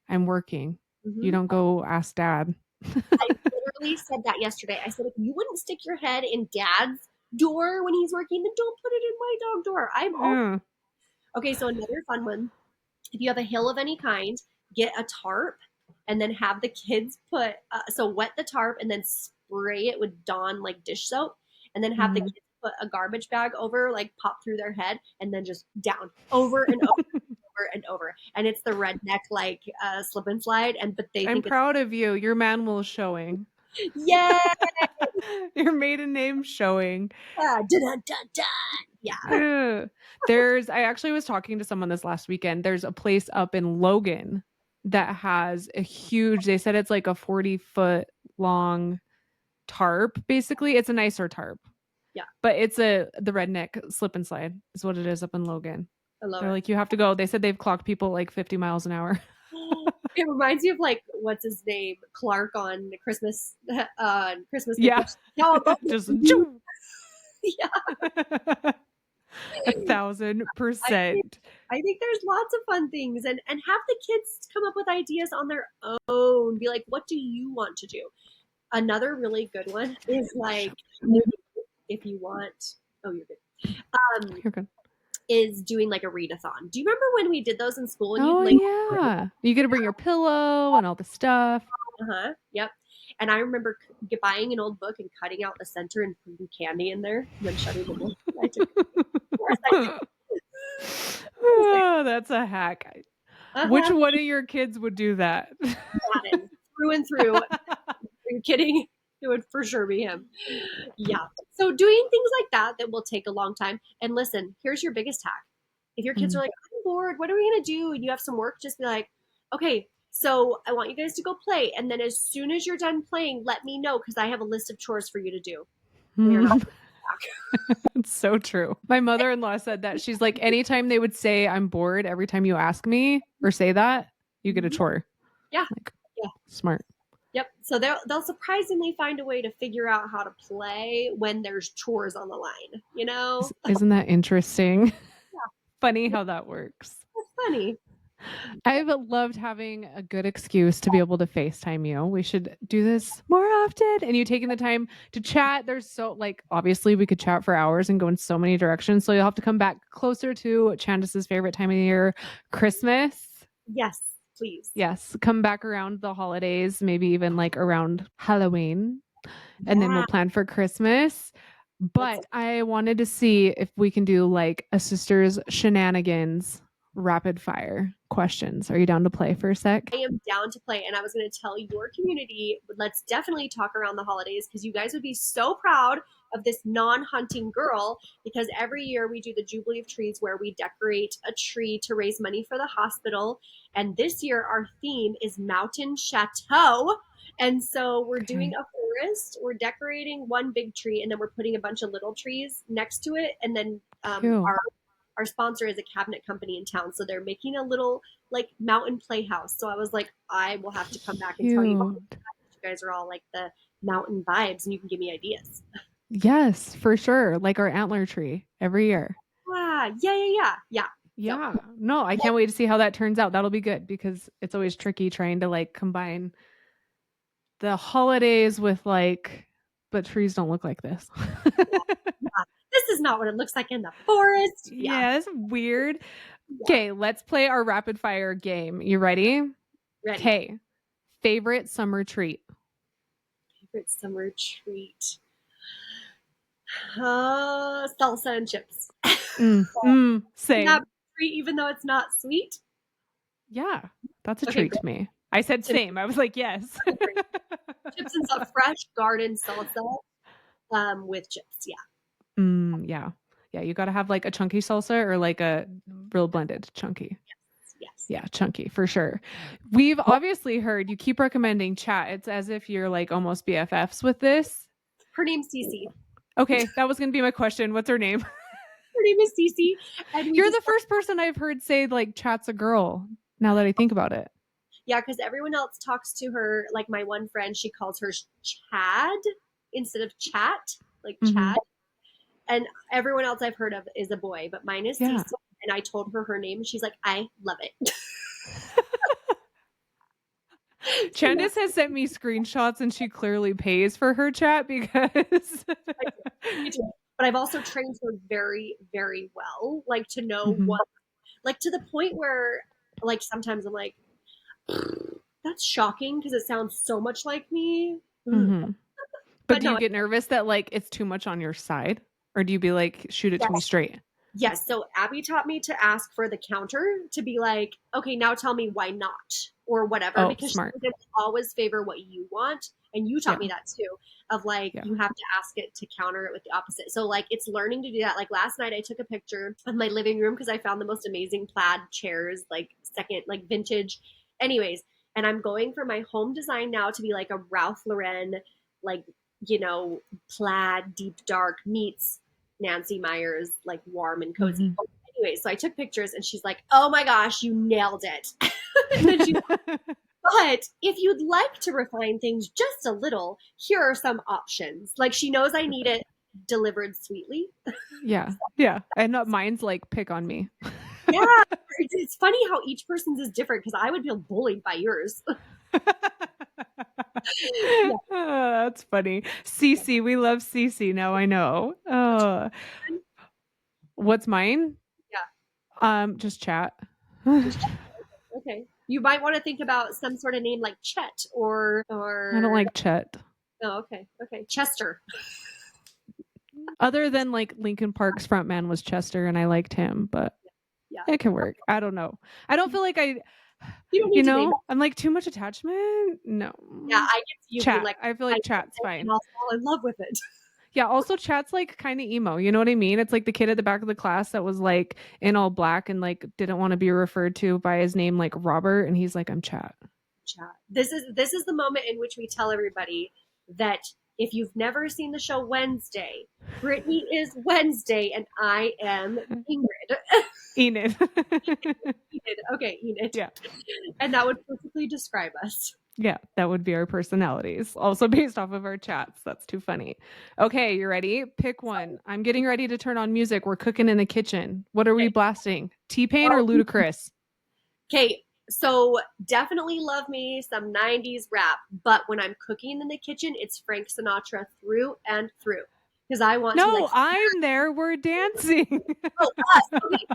I'm working. You Mm-hmm. don't go ask dad. I literally said that yesterday. I said, if you wouldn't stick your head in dad's door when he's working, then don't put it in my dog door. I'm all Yeah. okay. So another fun one, if you have a hill of any kind, get a tarp and then have the kids wet the tarp and then spray it with Dawn like dish soap, and then have the Mhm. kids put a garbage bag over, like pop through their head, and then just down over and over and over. And it's the redneck like slip and slide, and but they I'm think it's proud of you. Your manual is showing. yeah, Your maiden name showing. dun, dun, dun, dun. Yeah. Ugh. I actually was talking to someone this last weekend. There's a place up in Logan that has they said it's like a 40-foot long tarp. Basically, it's a nicer tarp, Yeah, but it's the redneck slip and slide is what it is up in Logan. I love They're it. like, you have to go. They said they've clocked people like 50 miles an hour. It reminds me of like what's his name, Clark on Christmas Yeah. Vacation. Cowabunga. Just Yeah, I think 1,000%. I think there's lots of fun things, and have the kids come up with ideas on their own. Be like, what do you want to do? Another really good one is like, if you want. Oh, you're good. Um, You're good. is doing like a readathon. Do you remember when we did those in school and you'd Oh like, yeah. You get to bring your pillow and all the stuff. uh-huh, yep. And I remember buying an old book and cutting out the center and putting candy in there and then shutting the book. I took it. Of course I did. Of course Oh, that's a hack. Which uh-huh. one of your kids would do that? Madden. Through and through. Are you kidding? It would for sure be him. Yeah. So doing things like that will take a long time. And listen, here's your biggest hack. If your kids are Mm. like, I'm bored, what are we gonna do? And you have some work, just be like, okay, so I want you guys to go play. And then as soon as you're done playing, let me know because I have a list of chores for you to do. And you're not back. It's so true. My mother-in-law said that. She's like, anytime they would say I'm bored, every time you ask me or say that, you get a Mhm. chore. Yeah. Like, Yeah. smart. Yep. So they'll surprisingly find a way to figure out how to play when there's chores on the line, you know? Isn't that interesting? Yeah, Funny how that works. that's funny. I've loved having a good excuse to be able to FaceTime you. We should do this more often. And you taking the time to chat. There's so, like, obviously we could chat for hours and go in so many directions. So you'll have to come back closer to Chandice's favorite time of the year, Christmas. Yes, please. Yes, come back around the holidays, maybe even like around Halloween, and then we'll Yeah. plan for Christmas. Let's But I wanted to see if we can do like a sister's shenanigans rapid fire questions. Are you down to play for a sec? I am down to play. And I was going to tell your community, let's definitely talk around the holidays because you guys would be so proud of this non hunting girl because every year we do the Jubilee of Trees where we decorate a tree to raise money for the hospital. And this year our theme is Mountain Chateau. And so we're doing Okay. a forest. We're decorating one big tree and then we're putting a bunch of little trees next to it. And then Cute. our sponsor is a cabinet company in town. So they're making a little like mountain playhouse. So I was like, I will have to come back and tell you about Cute. that. You guys are all like the mountain vibes and you can give me ideas. Yes, for sure. Like our antler tree every year. Ah, yeah, yeah, yeah, yeah. So Yeah. No, I can't wait to see how that turns out. That'll be good because it's always tricky trying to like combine the holidays with like, but trees don't look like this. yeah, yeah. This is not what it looks like in the forest. Yeah, Yeah, that's weird. yeah. Okay, let's play our rapid fire game. You ready? Ready. Okay. Favorite summer treat? Favorite summer treat. Salsa and chips. Same. That treat, even though it's not sweet. Yeah, that's a Okay, treat great. to me. I said To me, same. I was like, yes. okay, great. Chips and salsa, fresh garden salsa with chips. Yeah. Yeah. Yeah, you got to have like a chunky salsa or like a real blended chunky. Yes. Yeah, chunky for sure. We've obviously heard you keep recommending chat. It's as if you're like almost BFFs with this. Her name's Cece. Okay, that was going to be my question. What's her name? Her name is Cece, and we You're just the first person I've heard say like chat's a girl now that I think about it. yeah, because everyone else talks to her like my one friend. She calls her Chad instead of chat, like Hmm. Chad. And everyone else I've heard of is a boy, but mine is Cece. Yeah. And I told her her name, and she's like, I love it. So Chandice has sent me screenshots and she clearly pays for her chat because I do. But I've also trained her very, very well, like to know hmm what, like to the point where, like sometimes I'm like, that's shocking because it sounds so much like me. hmm But But do you no, get nervous that like it's too much on your side? Or do you be like, shoot it to me yes, straight? yes. So Abby taught me to ask for the counter to be like, okay, now tell me why not or whatever, Oh, because she smart. doesn't always favor what you want. And you taught Yeah. me that too, of like, Yeah. you have to ask it to counter it with the opposite. So, like, it's learning to do that. Like, last night I took a picture of my living room because I found the most amazing plaid chairs, like, second, like, vintage. Anyways, and I'm going for my home design now to be like a Ralph Lauren, like, plaid, deep dark meets Nancy Meyer's like warm and cozy. Hmm. Anyway, so I took pictures and she's like, "Oh my gosh, you nailed it." And then she, but if you'd like to refine things just a little, here are some options. Like she knows I need it delivered sweetly. Yeah. Yeah. And mine's like pick on me. Yeah, it's funny how each person's is different because I would feel bullied by yours. Yeah. Oh, that's funny. Cece, we love Cece. Now I know. What's mine? Yeah, Just chat. just okay. You might want to think about some sort of name like Chet I don't or like Chet. oh, okay, Chester. Other than like Linkin Park's frontman was Chester and I liked him, but Yeah, it can work. I don't know. I don't feel like you don't need to name. I'm like too much attachment. No. Yeah, I get you being Chat. like, I feel I like chat's and fine. I'll fall in love with it. Yeah, also chat's like kind of emo. You know what I mean? It's like the kid at the back of the class that was like in all black and like didn't want to be referred to by his name like Robert and he's like I'm chat. Chat. This is the moment in which we tell everybody that if you've never seen the show Wednesday, Brittany is Wednesday and I am Ingrid. Enid. Enid. Okay, Enid. Yeah. And that would perfectly describe us. Yeah, that would be our personalities. Also based off of our chats. That's too funny. Okay, you ready? Pick one. I'm getting ready to turn on music. We're cooking in the kitchen. What are we Okay. blasting? T-Pain or Oh, Ludacris? okay. So definitely love me some 90s rap, but when I'm cooking in the kitchen, it's Frank Sinatra through and through because I want to like. No, I'm there. We're dancing. Oh, us. Okay,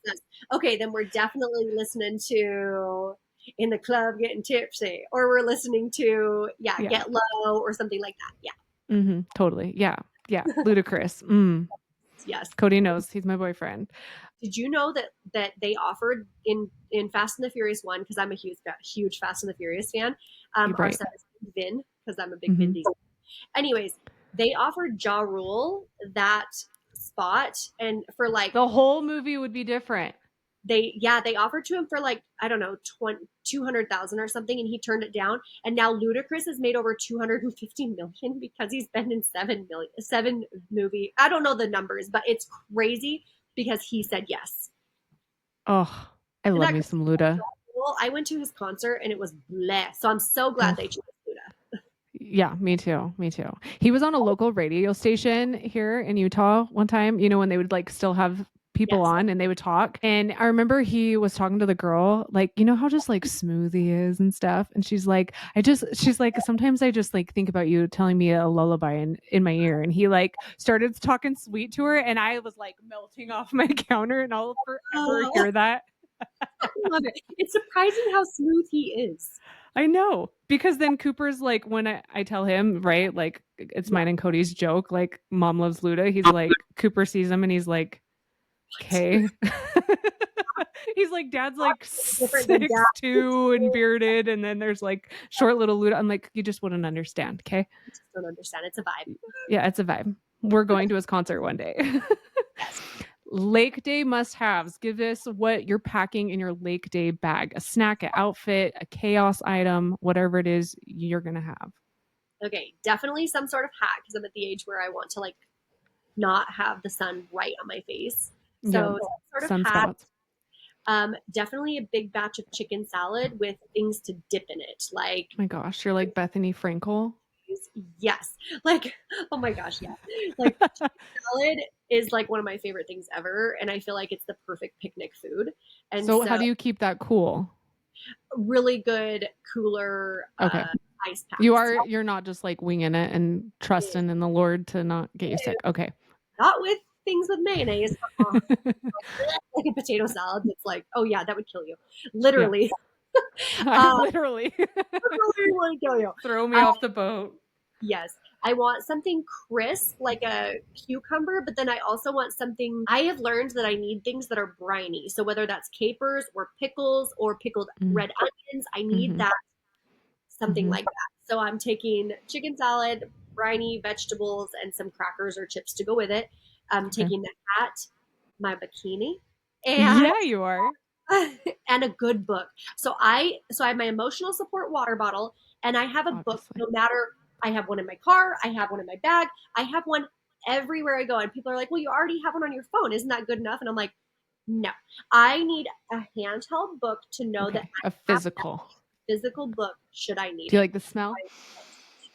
us. Okay, then we're definitely listening to In the Club Getting Tipsy, or we're listening to, yeah, Yeah. Get Low or something like that. Yeah, Totally. Yeah. Yeah. Ludacris. yes. Cody knows he's my boyfriend. Did you know that they offered in Fast and the Furious one, because I'm a huge Fast and the Furious fan. You're Our right. son is Vin because I'm a big Vin hmm Diesel. Anyways, they offered Ja Rule that spot, and for like The whole movie would be different. they offered to him for like I don't know 200,000 or something, and he turned it down. And now Ludacris has made over 250 million because he's been in 7 movie. I don't know the numbers, but it's crazy because he said yes. Oh, I Isn't love that me crazy? some Luda. Well, I went to his concert and it was bleh. So I'm so glad they Ugh. chose Luda. Yeah, me too. Me too. He was on a local radio station here in Utah one time, when they would like still have people Yes. on and they would talk. And I remember he was talking to the girl, like, how just like smooth he is and stuff. And she's like, sometimes I just like think about you telling me a lullaby in my ear. And he like started talking sweet to her. And I was like melting off my counter and I'll forever Oh, hear that. I love it. It's surprising how smooth he is. I know because then Cooper's like when I tell him right like it's Yeah. mine and Cody's joke like mom loves Luda. He's like Cooper sees him and he's like okay. He's like dad's like Different than dad. 6'2" and bearded and then there's like short little Luda. I'm like you just wouldn't understand. Okay, I just don't understand. It's a vibe. yeah, it's a vibe. We're going to his concert one day. Yes. Lake day must haves. Give us what you're packing in your lake day bag: a snack, an outfit, a chaos item, whatever it is you're gonna have. Okay. Definitely some sort of hat because I'm at the age where I want to like not have the sun right on my face. Yep. So some sort of hat. Sunspots. Definitely a big batch of chicken salad with things to dip in it, like My gosh, you're like Bethany Frankel. yes, like oh my gosh, yeah, like salad is like one of my favorite things ever, and I feel like it's the perfect picnic food. And So so, how do you keep that cool? really good cooler Okay. ice packs. You're not just like winging it and trusting in the Lord to not get you sick. Okay. Not with things with mayonnaise. Like a potato salad that's like, oh yeah, that would kill you, Yeah. literally. I uh, literally literally would kill you. throw me Uh, off the boat. Yes. I want something crisp like a cucumber, but then I also want something. I have learned that I need things that are briny. So whether that's capers or pickles or pickled Mm, red onions, I need hmm that something hmm like that. So I'm taking chicken salad, briny vegetables, and some crackers or chips to go with it. I'm Okay. taking the hat, my bikini, and Yeah, you are. and a good book. So I have my emotional support water bottle and I have a book Obviously. no matter I have one in my car, I have one in my bag, I have one everywhere I go. And people are like, "Well, you already have one on your phone. Isn't that good enough?" And I'm like, "No. I need a handheld book to know that Okay. A I have that physical. physical book should I need Do you it." like the smell?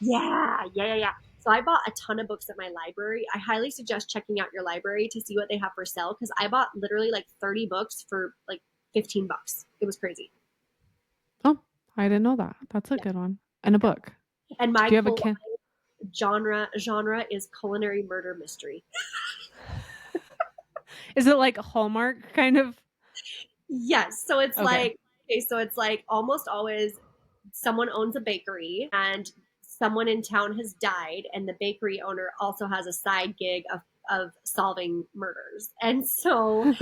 Yeah. So I bought a ton of books at my library. I highly suggest checking out your library to see what they have for sale because I bought literally like 30 books for like $15. It was crazy. Oh, I didn't know that. That's a Yeah. good one. And a Yep. book. And my Do you have a kid? genre is culinary murder mystery. Is it like Hallmark kind of? Yes. So it's Okay. like okay, so it's like almost always someone owns a bakery and someone in town has died and the bakery owner also has a side gig of solving murders. And so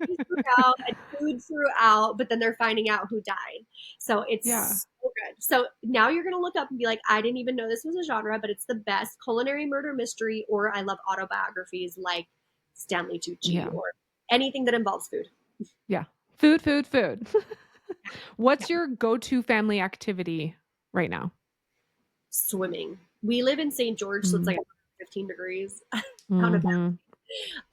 throughout and food throughout, but then they're finding out who died. So Yeah. it's so good. So now you're gonna look up and be like, I didn't even know this was a genre, but it's the best culinary murder mystery, or I love autobiographies like Stanley Tucci Yeah. or anything that involves food. Yeah. Food, food, food. What's your go-to family activity right now? Swimming. We live in St. George, so it's Mm. like 15 degrees on a Mhm.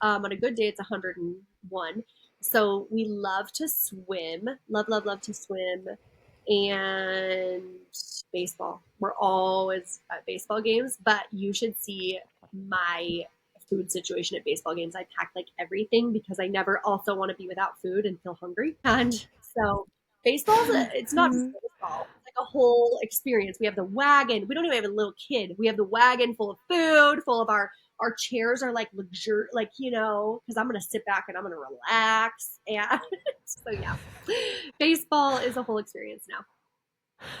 on a good day it's 101. So we love to swim. Love to swim. and baseball. We're always at baseball games, but you should see my food situation at baseball games. I pack like everything because I never also want to be without food and feel hungry. And so baseball's it's not just baseball. It's like a whole experience. We have the wagon. We don't even have a little kid. We have the wagon full of food, full of our chairs are like like because I'm gonna sit back and I'm gonna relax. And so yeah, baseball is a whole experience now.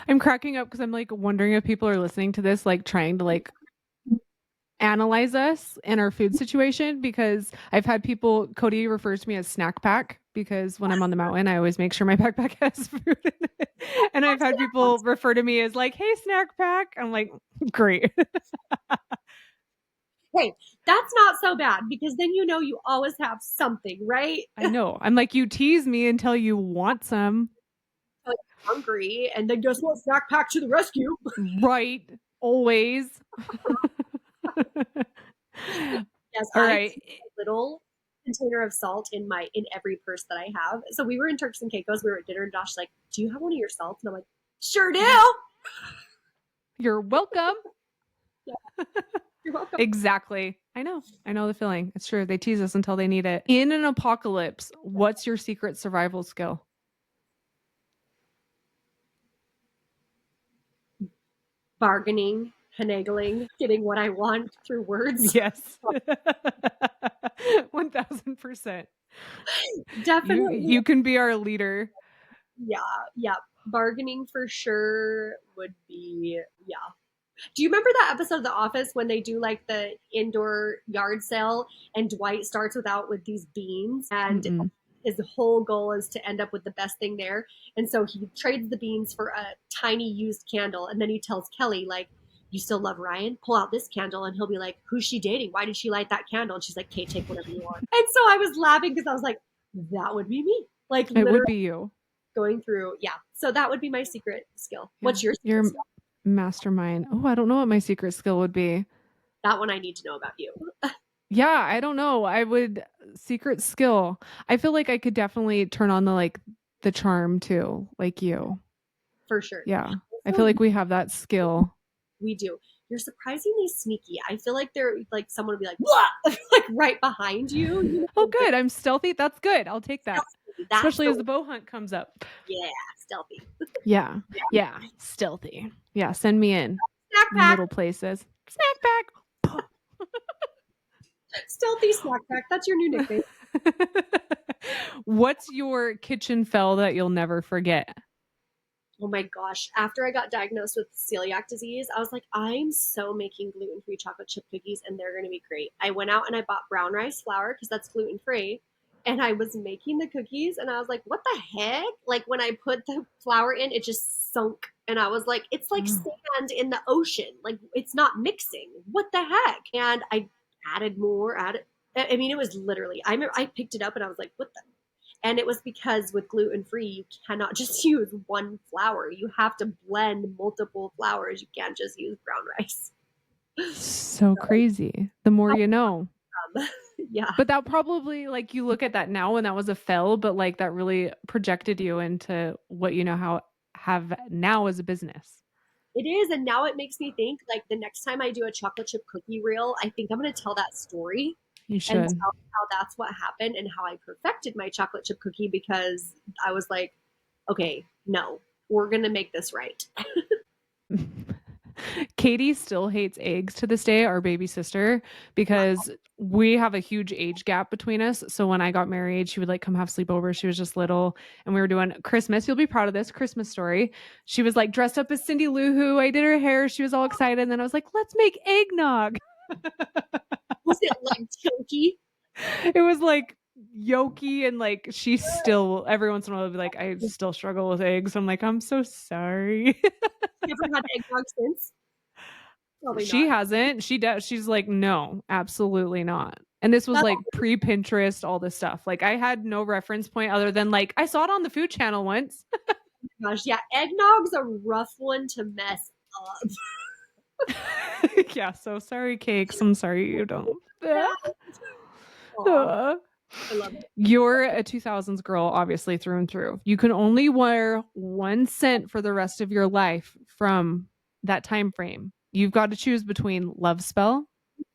I'm cracking up because I'm like wondering if people are listening to this, like trying to like analyze us and our food situation because I've had people, Cody refers to me as snack pack because when I'm on the mountain, I always make sure my backpack has food in it. And I've had people refer to me as like, hey, snack pack. I'm like, great. Hey, that's not so bad because then you always have something, right? I know. I'm like, you tease me until you want some. Like, hungry, and then guess what? Snack pack to the rescue. Right. Always. Yes, All I right. keep a little container of salt in every purse that I have. So we were in Turks and Caicos. We were at dinner, and Josh's like, "Do you have one of your salts?" And I'm like, "Sure do." You're welcome. Yeah, you're welcome. Exactly. I know. I know the feeling. It's true. They tease us until they need it. In an apocalypse, what's your secret survival skill? Bargaining, finagling, getting what I want through words. Yes. 1000%. You Definitely. you can be our leader. Yeah, yeah. Bargaining for sure would be, yeah. Do you remember that episode of The Office when they do like the indoor yard sale and Dwight starts with these beans and Mm-mm. his whole goal is to end up with the best thing there. And so he trades the beans for a tiny used candle and then he tells Kelly like, "You still love Ryan? Pull out this candle." And he'll be like, "Who's she dating? Why did she light that candle?" And she's like, "Kate, take whatever you want." And so I was laughing because I was like, that would be me. Like It would literally be you. going through, yeah. So that would be my secret skill. Yeah. What's your secret You're skill? mastermind. Oh, I don't know what my secret skill would be. That one I need to know about you. Yeah, I don't know. I would secret skill. I feel like I could definitely turn on the charm too, like you. For sure. Yeah. I feel Also, like we have that skill. we do. You're surprisingly sneaky. I feel like they're like someone would be like, "What?" like right behind you. Oh, good. I'm stealthy. That's good. I'll take that. Stealthy. That's Especially the as the word. bow hunt comes up. Yeah, stealthy. Yeah. Yeah. Yeah. Stealthy. Yeah. Send me in Snack pack. little places. Snack Stealthy snack pack. That's your new nickname. pack. What's your kitchen fell that you'll never forget? Oh my gosh. After I got diagnosed with celiac disease, I was like, I'm so making gluten free chocolate chip cookies and they're going to be great. I went out and I bought brown rice flour because that's gluten free. And I was making the cookies and I was like, what the heck? Like when I put the flour in, it just sunk. And I was like, it's like Oh. sand in the ocean. Like it's not mixing. What the heck? And I added more, I mean, it was literally, I picked it up and I was like, what the and it was because with gluten free, you cannot just use one flour. You have to blend multiple flours. You can't just use brown rice. So crazy. The more you know. Yeah, But that probably like you look at that now and that was a fail, but like that really projected you into what you know how have now as a business. it is. And now it makes me think like the next time I do a chocolate chip cookie reel, I think I'm going to tell that story You and should. tell how that's what happened and how I perfected my chocolate chip cookie because I was like, okay, no, we're going to make this right. Katie still hates eggs to this day, our baby sister, because we have a huge age gap between us. So when I got married, she would like come have sleepover. She was just little and we were doing Christmas. You'll be proud of this Christmas story. She was like dressed up as Cindy Lou Who. I did her hair. She was all excited. And then I was like, let's make eggnog. Was it like chunky? It was like yolky and like she still every once in a while would be like, I still struggle with eggs. I'm like, I'm so sorry. You ever had eggnog since? Probably She not. hasn't. She does. She's like, no, absolutely not. And this was That's like pre Pinterest, all this stuff. Like I had no reference point other than like I saw it on the Food Channel once. gosh, yeah, eggnog's a rough one to mess up. Yeah. So sorry, cakes. I'm sorry you don't. Aw. I love it. You're a 2000s girl, obviously, through and through. You can only wear one scent for the rest of your life from that time frame. You've got to choose between Love Spell,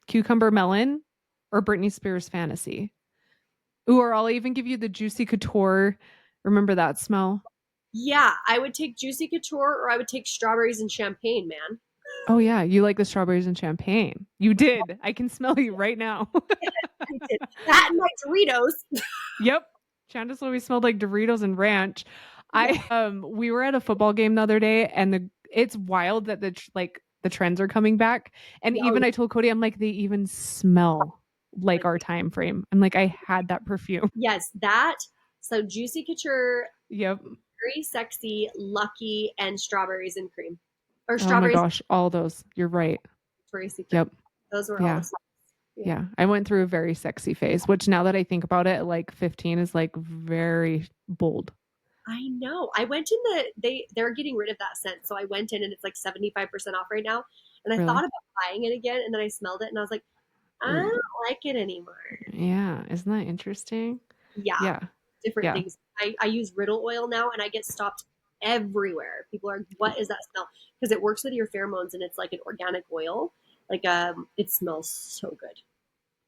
Cucumber Melon, or Britney Spears Fantasy. Ooh, or I'll even give you the Juicy Couture. Remember that smell? Yeah, I would take Juicy Couture or I would take strawberries and champagne, man. Oh, yeah. You like the strawberries and champagne. You did. I can smell you right now. I did. That and my Doritos. Yep. Chandice always smelled like Doritos and ranch. Yeah. We were at a football game the other day and it's wild that the trends are coming back. And Oh, even I told Cody, I'm like, they even smell like like our time frame. I'm like, I had that perfume. yes, that. So Juicy Couture, Yep. very sexy, lucky, and strawberries and cream, or Oh my strawberries gosh, all those. You're right. Victoria's Secret. Yep. Those were all the Yeah. songs. Yeah. Yeah. I went through a very sexy phase, which now that I think about it, like 15 is like very bold. I know. I went in they're getting rid of that scent. So I went in and it's like 75% off right now. And I thought Really? about buying it again and then I smelled it and I was like, I Ooh. don't like it anymore. Yeah. Isn't that interesting? Yeah, Yeah. different Yeah. things. I use Riddle oil now and I get stopped everywhere. People are, what is that smell? Because it works with your pheromones and it's like an organic oil. Like it smells so good.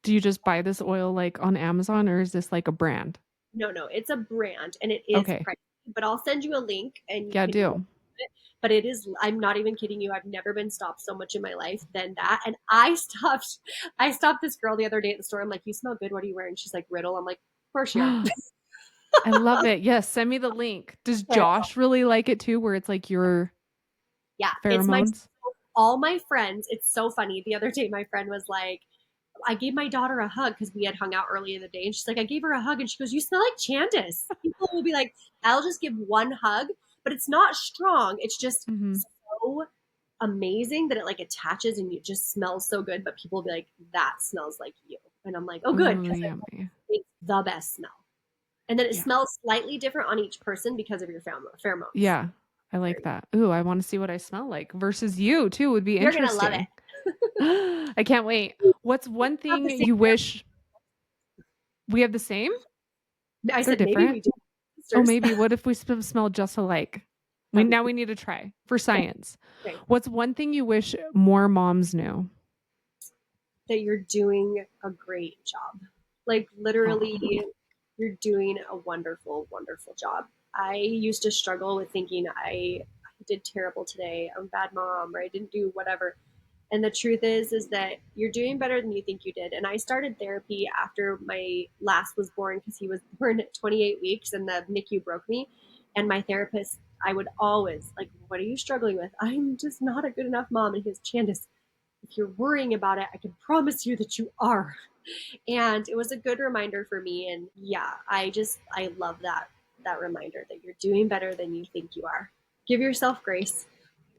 Do you just buy this oil like on Amazon or is this like a brand? No, no, it's a brand and it is Okay. pricey. But I'll send you a link and you Yeah, can look do. at it. But it is, I'm not even kidding you. I've never been stopped so much in my life than that. And I stopped this girl the other day at the store. I'm like, you smell good. What are you wearing? She's like, Riddle. I'm like, of course you are. I love it. Yes, send me the link. Does Josh really like it too, where it's like your Yeah, it's my, pheromones? all my friends. It's so funny. The other day, my friend was like, I gave my daughter a hug because we had hung out early in the day. And she's like, I gave her a hug. And she goes, you smell like Chandice. People will be like, I'll just give one hug, but it's not strong. It's just Hmm. so amazing that it like attaches and it just smells so good. But people will be like, that smells like you. And I'm like, oh, good. Ooh, Because yummy. it's the best smell. And then it Yeah. smells slightly different on each person because of your pheromones. Yeah. I like that. Ooh, I want to see what I smell like versus you too would be You're going to love it. interesting. I can't wait. What's one Not thing the same. you wish we have the same? I They're said, maybe different. we do Oh, sisters. maybe. What if we smell just alike? We That'd be now cool. we need to try for science. Okay. What's one thing you wish more moms knew? That you're doing a great job. Like literally, Oh. you're doing a wonderful, wonderful job. I used to struggle with thinking I did terrible today. I'm a bad mom, or I didn't do whatever. And the truth is that you're doing better than you think you did. And I started therapy after my last was born because he was born at 28 weeks and the NICU broke me. And my therapist, I would always like, what are you struggling with? I'm just not a good enough mom. And he goes, Candace, if you're worrying about it, I can promise you that you are. And it was a good reminder for me. And yeah, I love that reminder that you're doing better than you think you are. Give yourself grace.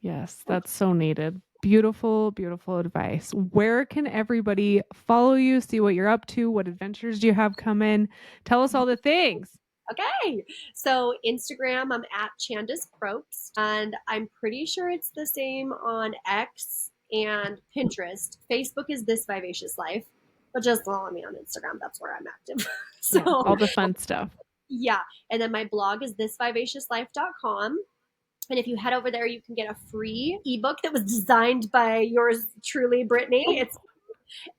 Yes, that's so needed. Beautiful, beautiful advice. Where can everybody follow you, see what you're up to? What adventures do you have coming? Tell us all the things. Okay. So Instagram, I'm at Chandice Probst, and I'm pretty sure it's the same on X and Pinterest. Facebook is This Vivacious Life, but just follow me on Instagram. That's where I'm active. Yeah, So all the fun stuff. yeah. And then my blog is thisvivaciouslife.com. And if you head over there, you can get a free ebook that was designed by yours truly, Brittany.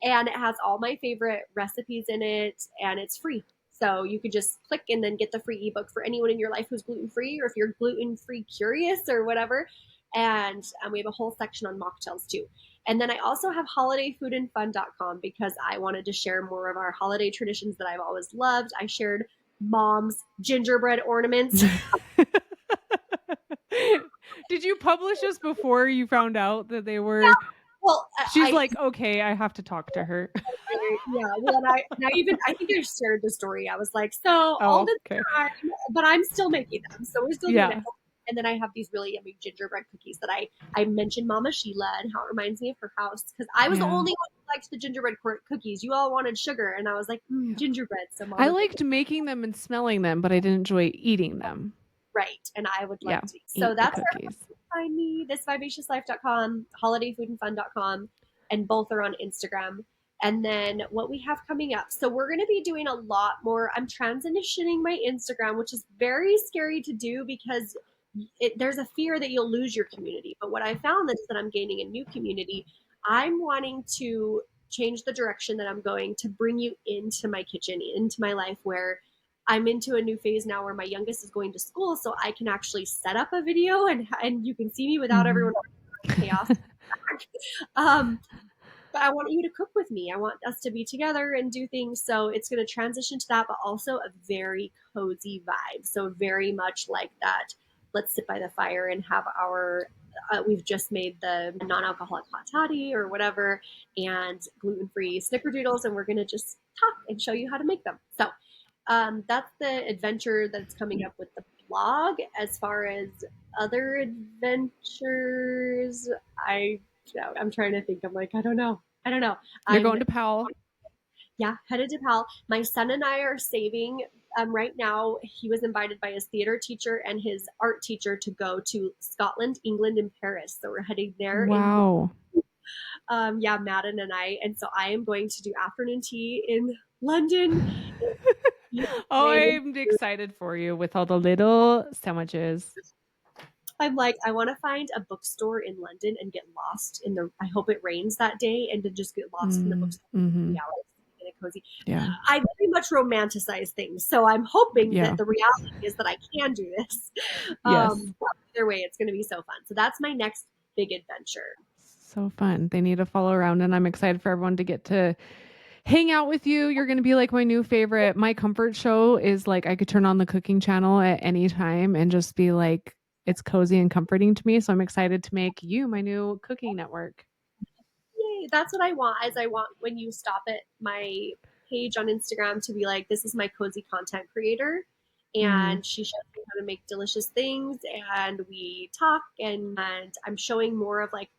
And it has all my favorite recipes in it, and it's free. So you could just click and then get the free ebook for anyone in your life who's gluten free, or if you're gluten free curious or whatever. And we have a whole section on mocktails too. And then I also have holidayfoodandfun.com because I wanted to share more of our holiday traditions that I've always loved. I shared mom's gingerbread ornaments. Did you publish this before you found out that they were? Well, She's like, okay, I have to talk to her. yeah, well, and I even I think I shared the story. I was like, so all Oh, this okay. time, but I'm still making them, so we're still doing it. Yeah. And then I have these really yummy gingerbread cookies that I mentioned Mama Sheila and how it reminds me of her house because I was the Yeah. only one who liked the gingerbread cookies. You all wanted sugar, and I was like, Yeah. gingerbread. So I Mama made it liked making them and smelling them, but I didn't enjoy eating them. right, and I would Yeah. love to. So Eat the that's where cookies. you find me. Thisvivaciouslife.com, holidayfoodandfun.com, and both are on Instagram. And then what we have coming up. So we're going to be doing a lot more. I'm transitioning my Instagram, which is very scary to do because there's a fear that you'll lose your community. But what I found is that I'm gaining a new community. I'm wanting to change the direction that I'm going to bring you into my kitchen, into my life where I'm into a new phase now where my youngest is going to school, so I can actually set up a video and you can see me without Mm-hmm. everyone chaos. um, but I want you to cook with me. I want us to be together and do things. So it's going to transition to that, but also a very cozy vibe. So very much like that. Let's sit by the fire and have our. We've just made the non-alcoholic hot toddy or whatever, and gluten-free snickerdoodles, and we're going to just talk and show you how to make them. So that's the adventure that's coming up with the blog. As far as other adventures, I'm trying to think. I'm like, I don't know. I don't know. You're I'm going to Powell. Yeah, headed to Pal. My son and I are saving. Right now, he was invited by his theater teacher and his art teacher to go to Scotland, England, and Paris. So we're heading there in Wow. yeah, Madden and I. And so I am going to do afternoon tea in London. Oh, I'm excited for you with all the little sandwiches. I'm like, I want to find a bookstore in London and get lost in the. I hope it rains that day and to just get lost in the bookstore Mm-hmm. for 3 hours in a cozy. Yeah. I very much romanticize things, so I'm hoping Yeah. that the reality is that I can do this. Yes. But either way, it's going to be so fun. So that's my next big adventure. So fun. They need to follow around, and I'm excited for everyone to get to hang out with you. You're going to be like my new favorite. My comfort show is like I could turn on the cooking channel at any time and just be like, it's cozy and comforting to me. So I'm excited to make you my new cooking network. Yay, that's what I want. As I want when you stop at my page on Instagram to be like, this is my cozy content creator. Mm-hmm. And she shows me how to make delicious things and we talk and I'm showing more of like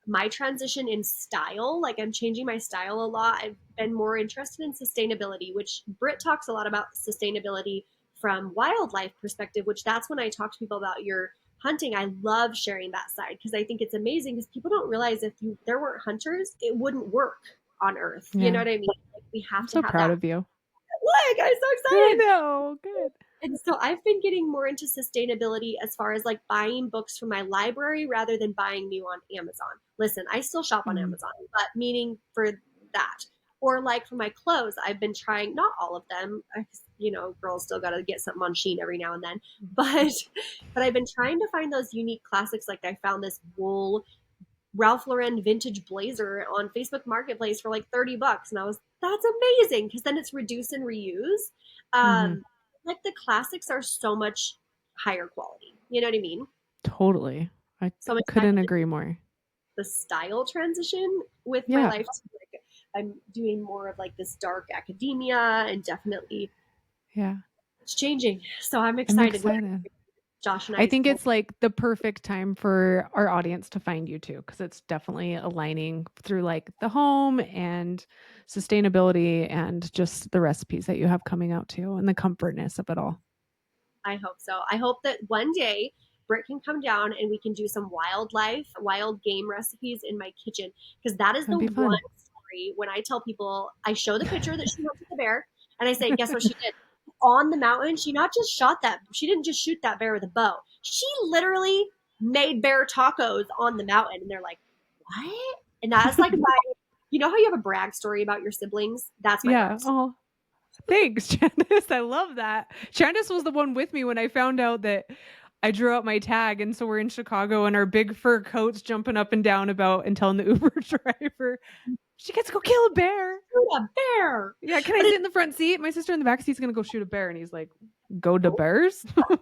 my transition in style. Like I'm changing my style a lot. I've been more interested in sustainability, which Britt talks a lot about sustainability from wildlife perspective, which that's when I talk to people about your hunting. I love sharing that side because I think it's amazing because people don't realize if there weren't hunters, it wouldn't work on Earth. You know Yeah. what I mean? Like we have I'm to so have proud that. of you. Like I'm so I excited. know. Good. And so I've been getting more into sustainability as far as like buying books from my library rather than buying new on Amazon. Listen, I still shop on Mm-hmm. Amazon, but meaning for that. Or like for my clothes, I've been trying not all of them. Girls still got to get something on Shein every now and then. But I've been trying to find those unique classics. Like I found this wool Ralph Lauren vintage blazer on Facebook Marketplace for like $30. And I was, that's amazing because then it's reduce and reuse. Mm-hmm. Like the classics are so much higher quality. You know what I mean? Totally. I So I'm couldn't excited to agree more. the style transition with my Yeah. life. Like, I'm doing more of like this dark academia and definitely Yeah. it's changing. So I'm I'm excited. excited. Josh and I I think both. it's like the perfect time for our audience to find you too, because it's definitely aligning through like the home and sustainability and just the recipes that you have coming out too and the comfortness of it all. I hope so. I hope that one day Britt can come down and we can do some wildlife, wild game recipes in my kitchen. Because that is That'd the be one fun. story when I tell people, I show the picture that she went with the bear, and I say, guess what she did? On the mountain, she not just shot that, she didn't just shoot that bear with a bow. She literally made bear tacos on the mountain. And they're like, what? And that's like you know how you have a brag story about your siblings? That's my Yeah. brag story. Oh, thanks, Chandice. I love that. Chandice was the one with me when I found out that I drew out my tag. And so we're in Chicago and our big fur coats jumping up and down about and telling the Uber driver, she gets to go kill a bear. Shoot a bear. Yeah, can I But sit in the front seat? My sister in the back seat's gonna go shoot a bear, and he's like, "Go to bears." But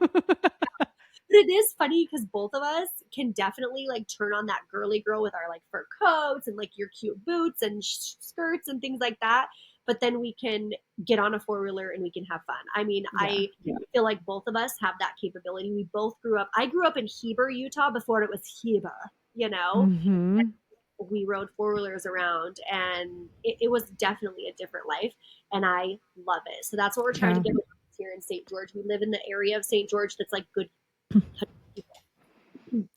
it is funny because both of us can definitely like turn on that girly girl with our like fur coats and like your cute boots and skirts and things like that. But then we can get on a four-wheeler and we can have fun. I mean, Yeah. I feel like both of us have that capability. We both grew up. I grew up in Heber, Utah before it was Heber, you know? Mm-hmm. We rode four-wheelers around and it was definitely a different life. And I love it. So that's what we're trying to Yeah. get here in St. George. We live in the area of St. George that's like good.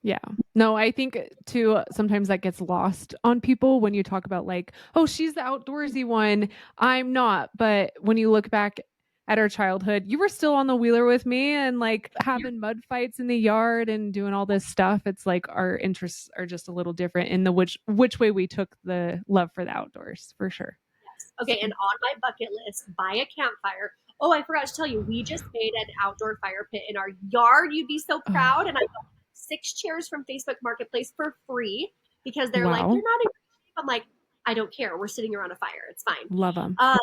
Yeah. No, I think too, sometimes that gets lost on people when you talk about like, oh, she's the outdoorsy one. I'm not. But when you look back at our childhood, you were still on the wheeler with me and like Yeah. having mud fights in the yard and doing all this stuff. It's like our interests are just a little different in the which way we took the love for the outdoors for sure. Yes. So Okay, and on my bucket list, buy a campfire. Oh, I forgot to tell you, we just made an outdoor fire pit in our yard. You'd be so proud. And I oh, got 6 chairs from Facebook Marketplace for free because they're like, wow. you're not in shape. I'm like, I don't care. We're sitting around a fire. It's fine. Love them. Uh,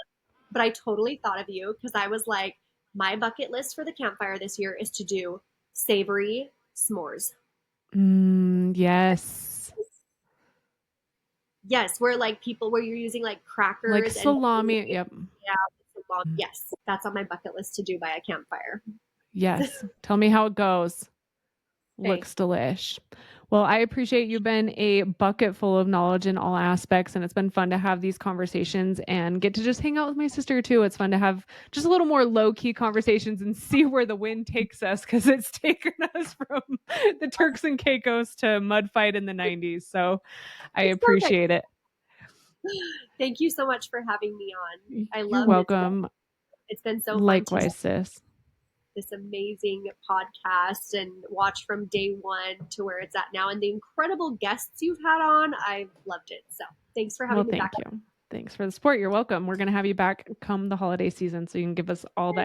but I totally thought of you because I was like, my bucket list for the campfire this year is to do savory s'mores. Yes. Yes, where like people where you're using like Like crackers and salami. Yep. yeah, yes, that's on my bucket list to do by a campfire. Yes. Tell me how it goes. Okay. Looks delish. Well, I appreciate you've been a bucket full of knowledge in all aspects, and it's been fun to have these conversations and get to just hang out with my sister too. It's fun to have just a little more low key conversations and see where the wind takes us because it's taken us from the Turks and Caicos to mud fight in the 90s. So I It's perfect. appreciate it. Thank you so much for having me on. I You're love visiting. welcome. It's been so fun to Likewise, sis. this amazing podcast and watch from day one to where it's at now and the incredible guests you've had on. I've loved it. So thanks for Well, having me back thank you. Thanks for the support. You're welcome. We're going to have you back come the holiday season so you can give us all that